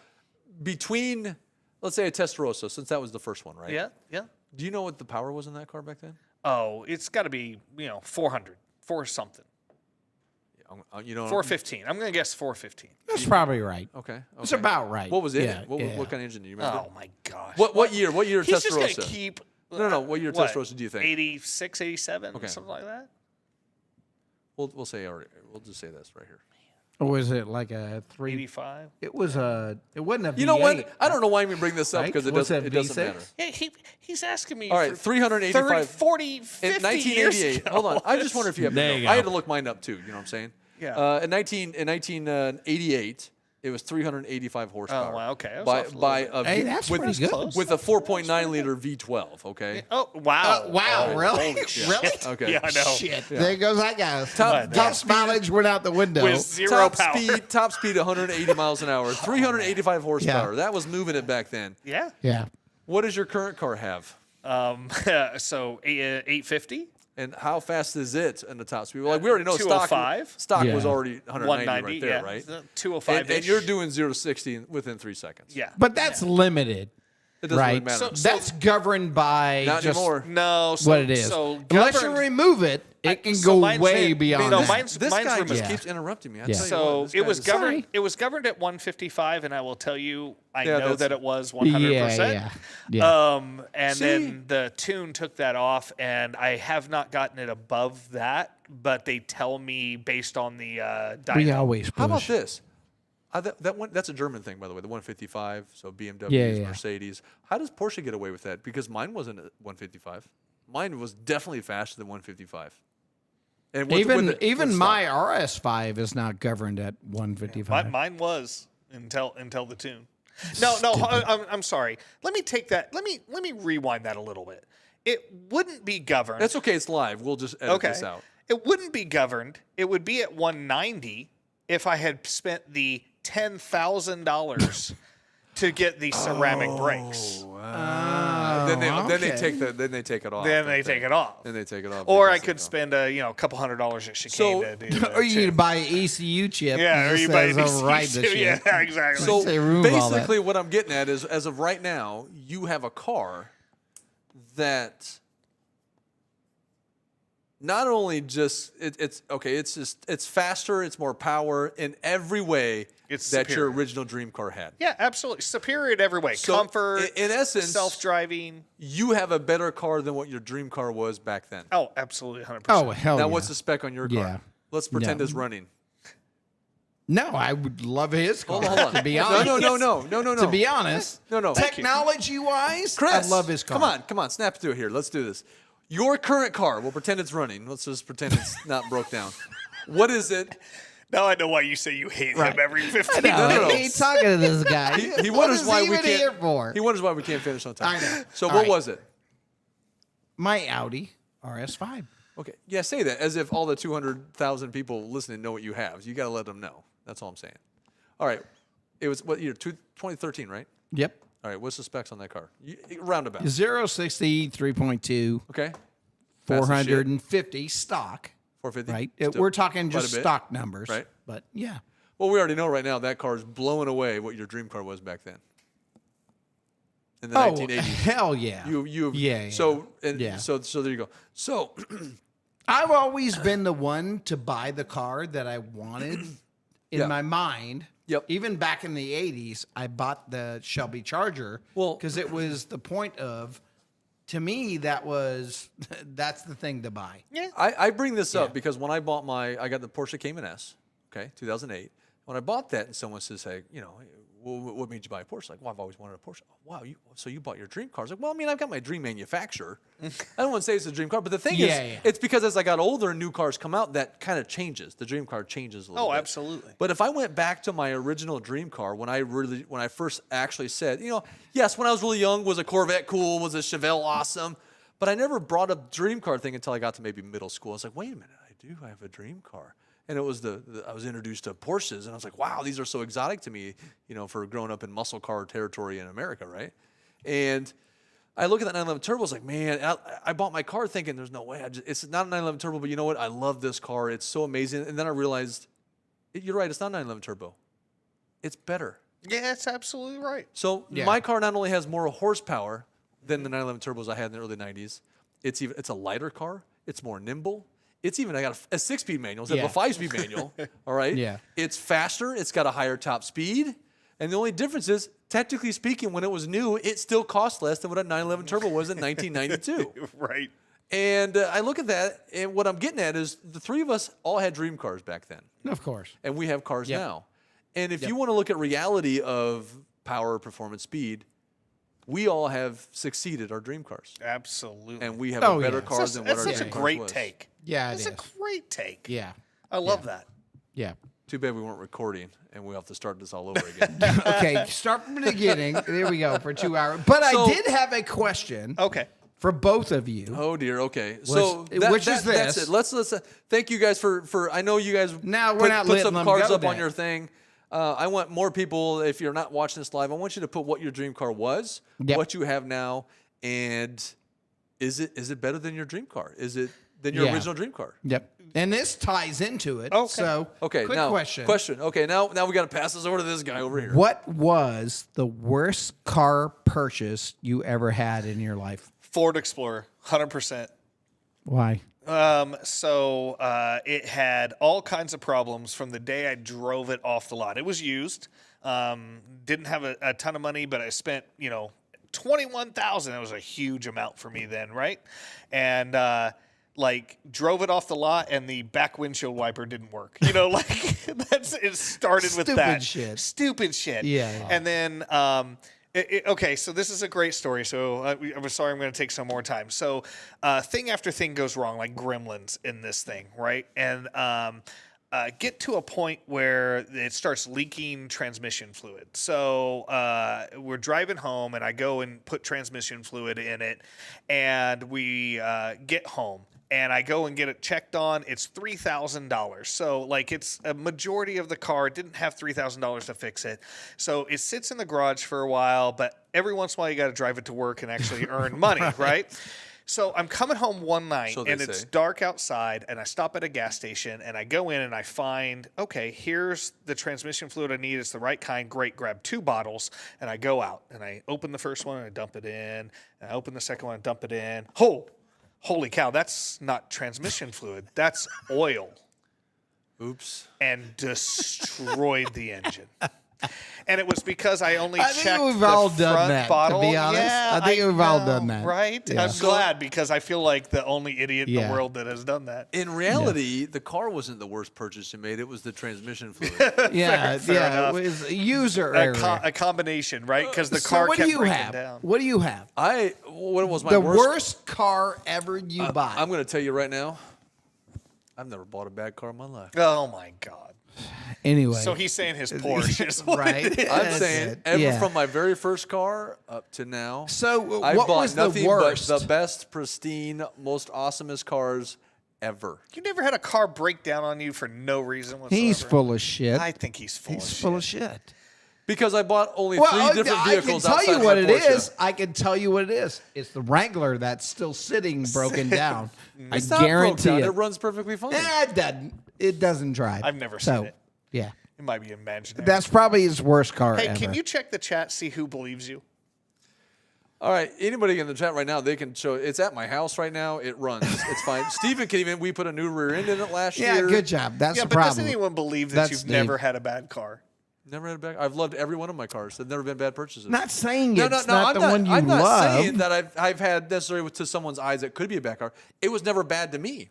between, let's say a Testarossa, since that was the first one, right? Yeah, yeah. Do you know what the power was in that car back then? Oh, it's got to be 400, 4 something, You know, 415. I'm going to guess 415. That's probably right. Okay. It's okay. about right. What was it? Yeah, what yeah. What kind of engine do you remember? Oh my gosh. What year? What year He's just going to Testarossa? keep. No. What year Testarossa do you think? 86, 87, Okay. something like that. We'll say already. We'll just say this right here. Or was it like a 3? 85. It was a. It wasn't a V8. You know what? I don't know why we bring this up Right? because it Was doesn't. it It doesn't V6? matter. Yeah, he's asking me. All right, for 385. 30, 40, 50 In years 1988. ago. Hold on. I just wonder if you have. There to you know. I had go. to look mine up too. You know what I'm saying? Yeah. In 1988, it was 385 horsepower. wow, okay. I was By off a little by bit. a Hey, V- that's with, pretty good. close. with a 4.9 liter V12. Okay. Oh wow! Wow, Oh, really? holy shit. Really? Okay. Yeah, I know. Shit. There goes that guy. Top Gas mileage went out the window. With zero Top power. speed 180 miles an hour, 385 horsepower. That was moving it back then. Yeah. Yeah. What does your current car have? So 850. And how fast is it in the top speed? Like we already know 205. stock was Yeah. already 190 190. right there, yeah. right? 205. And you're doing 0 to 60 within 3 seconds. Yeah. But that's limited. It doesn't Right. really matter. So- That's governed by Not just anymore. No. So, what it is. So Unless you governed- remove it, it can so go mine's way in- beyond no, that. mine's- This guy removed. just Yeah. keeps interrupting me. I Yeah. tell you So what, this it guy was is- governed. Sorry. It was governed at 155, and I will tell you, I Yeah, know that's- that it was 100%. Yeah. And See? then the tune took that off, and I have not gotten it above that. But they tell me based on the dyno. We always push. How about this? That one, that's a German thing, by the way, the 155, so BMWs, Yeah. Mercedes. How does Porsche get away with that? Because mine wasn't a 155. Mine was definitely faster than 155. And Even my RS5 is not governed at 155. Mine was until the tune. No, I'm sorry. Let me take that. Let me rewind that a little bit. It wouldn't be governed. That's okay. It's live. We'll just edit this out. It wouldn't be governed. It would be at 190 if I had spent the $10,000 to get the ceramic brakes. Then they okay. take it off. Then don't they take it off. Then they take it off. Or I because could they spend a couple $100 at chicane to do the Or you tune. could buy an ECU chip. Yeah, or that you buy says, an "Oh, ride ECU. this shit." Yeah, exactly. So Say remove all that. basically, what I'm getting at is, as of right now, you have a car that not only just it's faster, it's more power in every way It's that your superior. original dream car had. Yeah, absolutely. Superior in every way. So, Comfort, in essence, self-driving. You have a better car than what your dream car was back then. Oh, absolutely, 100%. Oh, hell Now, yeah. what's the spec on your car? Yeah. Let's pretend Yeah. it's running. No, I would love his car. Hold on. To be honest. No. To be honest. No. Technology-wise, Chris, I love his car. Come on, snap through here. Let's do this. Your current car, we'll pretend it's running. Let's just pretend it's not broke down. What is it? Now I know why you say you hate Right. him every 15 No, no. I ain't talking to this guy. He What wonders is why he we even here can't. for? He wonders why we can't finish on time. I know. So All what right. was it? My Audi RS5. Okay. Yeah, say that as if all the 200,000 people listening know what you have. You got to let them know. That's all I'm saying. All right. It was what year? 2013, right? Yep. All right, what's the specs on that car? Roundabout. 0-60, 3.2. Okay. 450 stock. 450. Right. We're talking just stock numbers. Right. But yeah. Well, we already know right now that car is blowing away what your dream car was back then. In the 1980s. Hell yeah. So there you go. So I've always been the one to buy the car that I wanted in my mind. Yep. Even back in the 80s, I bought the Shelby Charger because it was the point of, to me, that's the thing to buy. Yeah. I bring this up because when I got the Porsche Cayman S, okay, 2008. When I bought that and someone says, hey, what made you buy a Porsche? Like, well, I've always wanted a Porsche. Oh, wow, so you bought your dream car? I was like, well, I mean, I've got my dream manufacturer. I don't want to say it's a dream car, but the thing is, it's because as I got older and new cars come out, that kind of changes. The dream car changes a little bit. Oh, absolutely. But if I went back to my original dream car, when I first actually said, yes, when I was really young, was a Corvette cool? Was a Chevelle awesome? But I never brought up dream car thing until I got to maybe middle school. I was like, wait a minute, I have a dream car. And it was I was introduced to Porsches, and I was like, wow, these are so exotic to me, for growing up in muscle car territory in America, right? And I look at that 911 Turbo, I was like, man, I bought my car thinking there's no way. It's not a 911 Turbo, but you know what? I love this car. It's so amazing. And then I realized, you're right, it's not a 911 Turbo. It's better. Yeah, that's absolutely right. So my car not only has more horsepower than the 911 Turbos I had in the early 90s, it's a lighter car. It's more nimble. I got a 6-speed manual instead of a 5-speed manual. All right. Yeah. It's faster. It's got a higher top speed. And the only difference is, technically speaking, when it was new, it still cost less than what a 911 Turbo was in 1992. Right. And I look at that, and what I'm getting at is the three of us all had dream cars back then. Of course. And we have cars now. And if you want to look at reality of power, performance, speed, we all have succeeded our dream cars. Absolutely. And we have a better car than what our dream car was. That's such a great take. Yeah, That's a great take. Yeah. I love that. Yeah. Too bad we weren't recording, and we have to start this all over again. Okay, start from the beginning. There we go for 2 hours. But I did have a question. Okay. For both of you. Oh dear. Okay. Which is this? That's it. Let's thank you guys for. I know you guys. Now we're not put some letting cars them go up on then. your thing. I want more people. If you're not watching this live, I want you to put what your dream car was, what you have now, and is it better than your dream car? Is it than your original dream car? Yep. And this ties into it. Okay. So, quick question. Okay, now we got to pass this over to this guy over here. What was the worst car purchase you ever had in your life? Ford Explorer, 100%. Why? So it had all kinds of problems from the day I drove it off the lot. It was used. Didn't have a ton of money, but I spent, $21,000. That was a huge amount for me then, right? And drove it off the lot, and the back windshield wiper didn't work. It started with that. Stupid shit. Yeah. And then okay, so this is a great story. So I'm sorry, I'm going to take some more time. So thing after thing goes wrong, like gremlins in this thing, right? And get to a point where it starts leaking transmission fluid. So we're driving home, and I go and put transmission fluid in it, and we get home. And I go and get it checked on. It's $3,000. So, it's a majority of the car didn't have $3,000 to fix it. So it sits in the garage for a while, but every once in a while you got to drive it to work and actually earn money, right? So I'm coming home one night, and it's dark outside, and I stop at a gas station, and I go in and I find, okay, here's the transmission fluid I need. It's the right kind. Great. Grab 2 bottles, and I go out, and I open the first one, and I dump it in, and I open the second one, and dump it in. Holy cow, that's not transmission fluid. That's oil. Oops. And destroyed the engine. And it was because I only checked we've the all front done that, bottle. To be honest. Yeah, I think we've all done that. Right? Yeah. I'm glad, because I feel like the only idiot in the world that has done that. In reality, the car wasn't the worst purchase you made. It was the transmission fluid. Fair It was user error. A combination, right? Because the car kept breaking down. What do you have? What was my the worst car ever you bought? I'm going to tell you right now, I've never bought a bad car in my life. Oh, my God. Anyway. So he's saying his Porsche is right. I'm saying from my very first car up to now. So I what bought was the nothing worst? but the best, pristine, most awesomest cars ever. You never had a car break down on you for no reason whatsoever? He's full of shit. I think he's full of shit. He's full of shit. Because I bought only 3 different vehicles outside I can tell you what it Porsche. is. I can tell you what it is. It's the Wrangler that's still sitting broken down. I It's not guarantee broke down. it. It runs perfectly fine. It doesn't. It doesn't drive. I've never seen it. Yeah. It might be imaginary. That's probably his worst car Hey, ever. can you check the chat, see who believes you? All right, anybody in the chat right now, they can show. It's at my house right now. It runs. It's fine. Steven can even. We put a new rear end in it last Yeah, year. good job. That's Yeah, the but problem. does anyone believe that That's you've Steve. never had a bad car? Never had a bad. I've loved every one of my cars. They've never been bad purchases. Not saying No, it's no, not I'm the one you I'm not love. saying that I've had necessarily to someone's eyes that could be a bad car. It was never bad to me.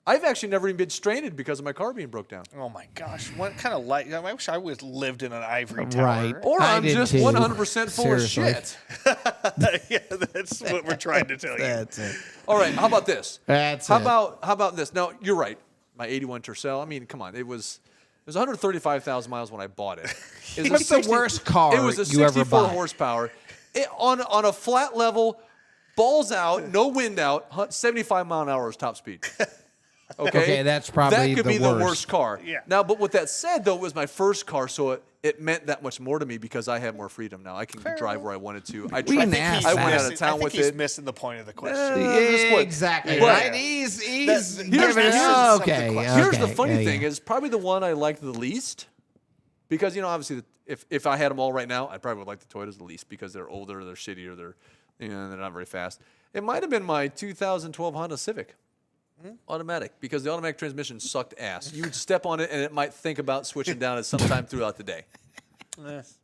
I've actually never even been stranded because of my car being broke down. Oh my gosh, what kind of light? I wish I was lived in an ivory tower. Right. Or I I'm did just too. 100% full Seriously. of shit. Yeah, that's what we're trying to tell you. That's it. All right, how about this? That's how it. about this? No, you're right. My 81 Tercel. I mean, come on. It was 135,000 miles when I bought it. It was What's the worst car It was a you ever 64 bought? horsepower. On a flat level, balls out, no wind out, 75 mile an hour is top speed. Okay, that's probably that could the be the worst. worst car. Yeah. Now, but with that said, though, it was my first car, so it meant that much more to me because I have more freedom now. I can drive where I wanted to. I didn't ask I that. went out of town with he's it. missing the point of the question. Yeah, exactly. But- Right? He's Here's giving it. some of the Okay. questions. Here's the okay, funny yeah, thing yeah. is probably the one I liked the least because, obviously if I had them all right now, I probably would like the Toyotas the least because they're older, they're shittier, they're not very fast. It might have been my 2012 Honda Civic. Automatic, because the automatic transmission sucked ass. You would step on it and it might think about switching down at some time throughout the day.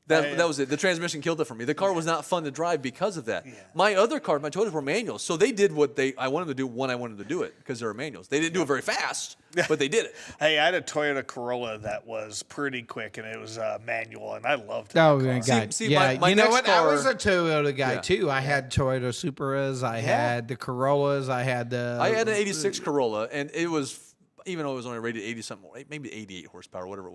That was it. The transmission killed it for me. The car was not fun to drive because of that. Yeah. My other car, my Toyotas were manuals, so they did what I wanted to do when I wanted to do it because they were manuals. They didn't do it very fast, but they did it. Hey, I had a Toyota Corolla that was pretty quick, and it was manual, and I loved it. Oh my God! See, yeah, my you know next what? car- I was a Toyota guy Yeah. too. I had Toyota Supras. I had the Corollas. I had the. I had an 86 Corolla, and it was, even though it was only rated 80-something, maybe 88 horsepower, whatever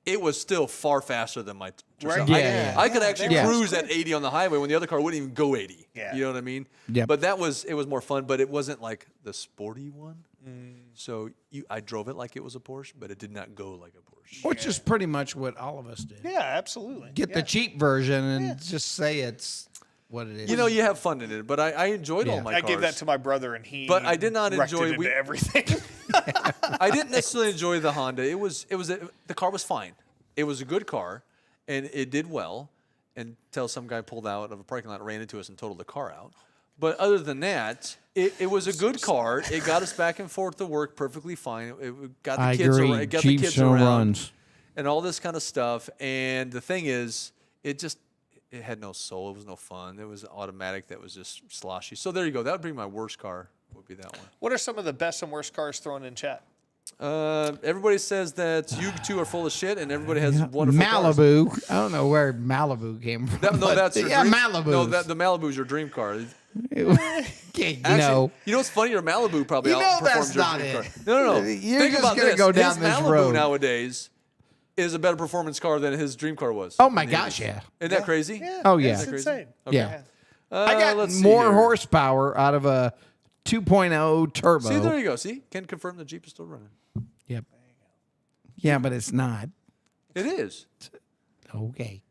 it was still far faster than my Tercel. Right. Yeah. I could actually Yeah. cruise at 80 on the highway when the other car wouldn't even go 80. Yeah. You know what I mean? Yep. But it was more fun, but it wasn't like the sporty one. So I drove it like it was a Porsche, but it did not go like a Porsche. Which is pretty much what all of us did. Yeah, absolutely. Get the cheap version and just say it's what it is. You have fun in it, but I enjoyed all my I cars. gave that to my brother, and he. But I did not wrecked enjoy- it into everything. I didn't necessarily enjoy the Honda. The car was fine. It was a good car, and it did well until some guy pulled out of a parking lot, ran into us, and totaled the car out. But other than that, it was a good car. It got us back and forth to work perfectly fine. It got the I kids agree. around. It got Jeeps the kids no around runs. and all this kind of stuff. And the thing is, it had no soul. It was no fun. It was automatic. That was just sloshy. So there you go. That would be my worst car. Would be that one. What are some of the best and worst cars thrown in chat? Everybody says that you two are full of shit, and everybody has wonderful cars. Malibu. I don't know where Malibu came from. No, that's your yeah, dream. Malibu. No, the Malibu's your dream car. Okay, Actually, you know what's funny? Your Malibu probably You know outperforms that's your not dream it. car. No. You're Think just about gonna this. go down his this Malibu road. nowadays is a better performance car than his dream car was. Oh my in the gosh, 80s. yeah. Isn't that crazy? Yeah, Oh, yeah. It's Isn't that crazy? insane. Okay. Yeah. I got let's see more here. horsepower out of a 2.0 turbo. See, there you go. See, can confirm the Jeep is still running. Yep. Yeah, but it's not. It is. Okay.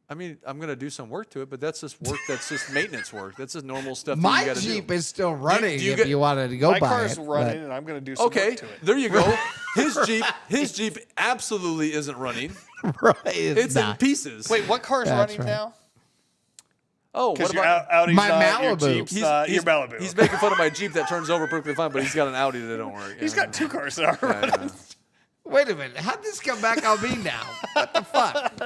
I mean, I'm going to do some work to it, but that's just work. That's just maintenance work. That's just normal stuff that My you got to do. Jeep is still running do you if get- you wanted to go My by car's it. running, and I'm going to do some Okay, work to it. there you go. His Jeep absolutely isn't running. but- right, It's in not. pieces. Wait, what car's That's running right. now? oh, what Because your about Audi's My not, your Malibu. Jeep's not, your Malibu. He's making fun of my Jeep that turns over perfectly fine, but he's got an Audi that don't work. He's got two cars that are running. Wait a minute. How'd this come back on me now? What the fuck?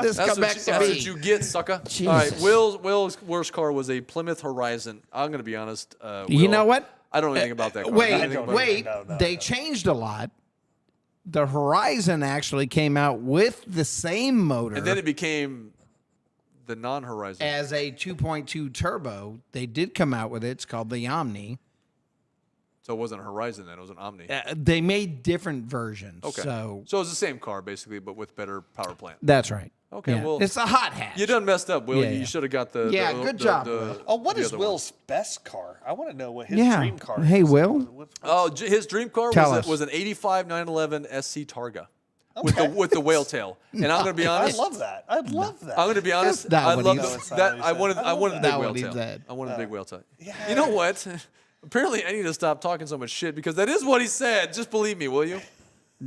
This That's, come back to that's me. what you get, sucker. Jesus. All right, Will's worst car was a Plymouth Horizon. I'm going to be honest. You Will, know what? I don't know anything about that car. I don't know anything about it. No, They changed a lot. The Horizon actually came out with the same motor And then it became the non-Horizon. as a 2.2 turbo. They did come out with it. It's called the Omni. So it wasn't a Horizon then. It was an Omni. They made different versions. Okay. So it was the same car, basically, but with better power plant. that's right. Okay, Yeah. well, it's a hot hatch. You done messed up, Will. Yeah, You yeah. should have got the... Yeah, the- good the- job, the- Will. Oh, what the is other one. Will's best car? I want to know what his Yeah. dream car is. Hey, Will. Oh, his dream car Tell us. was an 85 911 SC Targa. with the whale tail. And I'm going to be honest. I love that. I'd love that. I'm going to be honest. That's I not love what he that. I wanted the big Not whale what he tail. said. I wanted the big whale tail. You know what? Apparently, I need to stop talking so much shit because that is what he said. Just believe me, will you?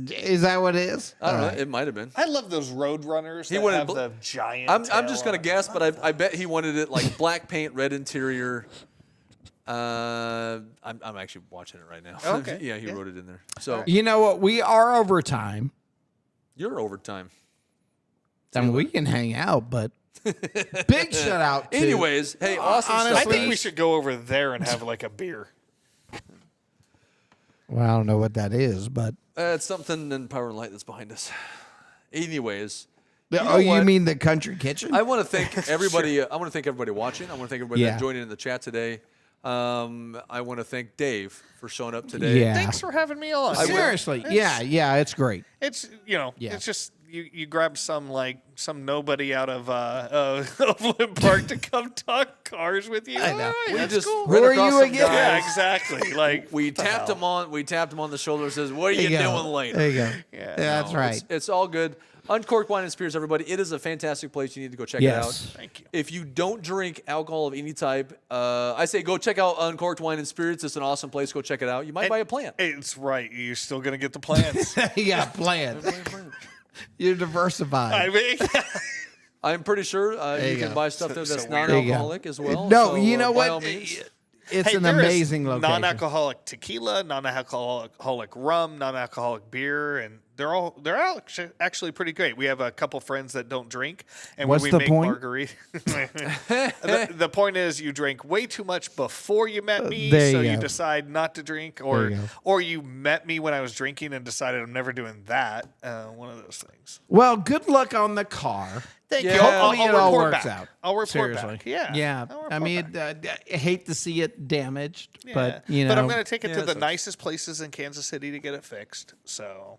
Is that what it is? I don't know. It might have been. I love those road runners that wanted have bl- the giant I'm just tail going to guess, but I bet he wanted it like black paint, red interior. I'm actually watching it right now. Okay. Yeah, he wrote it in there. So You know what? We are over time. you're overtime. I mean, we can hang out, but big shout out to. Anyways, hey, awesome honestly, stuff. I think we should go over there and have like a beer. Well, I don't know what that is, but. It's something in Power and Light that's behind us. Anyways. You mean the country kitchen? I want to thank everybody. I want to thank everybody watching. I want to thank everybody that joined in the chat today. I want to thank Dave for showing up today. Yeah. Thanks for having me on. Seriously. Yeah, it's great. It's Yeah. it's just you grab some nobody out of Overland Park to come talk cars with you. I know. All right, We that's just cool. Who are across you some again? guys. Yeah, exactly. Like We tapped him on. We tapped him on the shoulder. And says, "What are you There you go. doing later?" There you go. Yeah, That's No, right. It's all good. Uncorked Wine and Spirits, everybody. It is a fantastic place. You need to go check it out. Yes. Thank you. If you don't drink alcohol of any type, I say go check out Uncorked Wine and Spirits. It's an awesome place. Go check it out. You might buy a plant. It's right. You're still gonna get the plants. You got plans. You're diversified. I mean, I'm pretty sure you you can go. buy stuff there that's So weird. non-alcoholic as well. No, so, you know by all what? means. It's hey, an there is amazing location. non-alcoholic tequila, non-alcoholic rum, non-alcoholic beer, and they're all actually pretty great. We have a couple friends that don't drink, and What's when the we make point? margarita, the point is you drank way too much before you met me, there so you you go. decide not to drink, There you go. or you met me when I was drinking and decided I'm never doing that. One of those things. Well, good luck on the car. Thank Yeah. you. Hopefully I'll it all report works back. out. I'll report Seriously. back. Yeah. Yeah. I'll I report mean, back. I hate to see it damaged, Yeah. but you know. But I'm going to take it Yeah, to the sucks. nicest places in Kansas City to get it fixed. So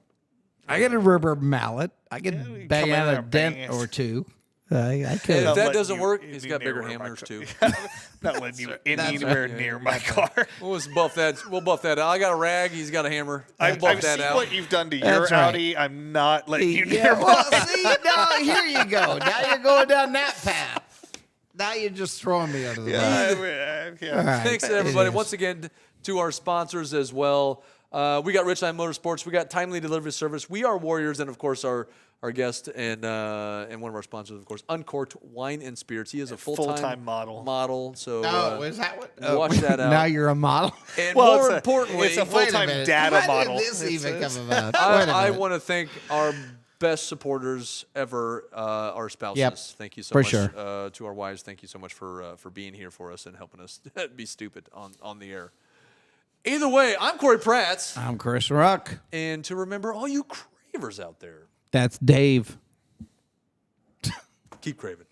I got a rubber mallet. I we could bang come in out there a and bang dent it. or two. I could. If Not that letting doesn't you work, be he's got near bigger where my hammers car- too. Not letting you That's anywhere right. near my car. We'll just buff that. We'll buff that out. I got a rag. He's got a hammer. We'll I've buff that seen out. what you've done to That's your right. Audi. I'm not letting you near Yeah, well, mine. see, now here you go. Now you're going down that path. Now you're just throwing me under the bus. Yeah. All right. Thanks to everybody. It is. Once again, to our sponsors as well. We got Richline Motorsports. We got Timely Delivery Service. We Are Warriors, and of course our guest and one of our sponsors, of course, Uncorked Wine and Spirits. He is a full-time model. So Oh, is that what? watch that out. Now you're a model. and Well, more it's importantly, it's a Wait a full-time minute. data How model. did this even come about? I want to thank our best supporters ever, our spouses. Yep, Thank you so for much sure. to our wives. Thank you so much for being here for us and helping us be stupid on the air. Either way, I'm Corey Pratt, I'm Chris Ruck. and to remember all you cravers out there, That's Dave. keep craving.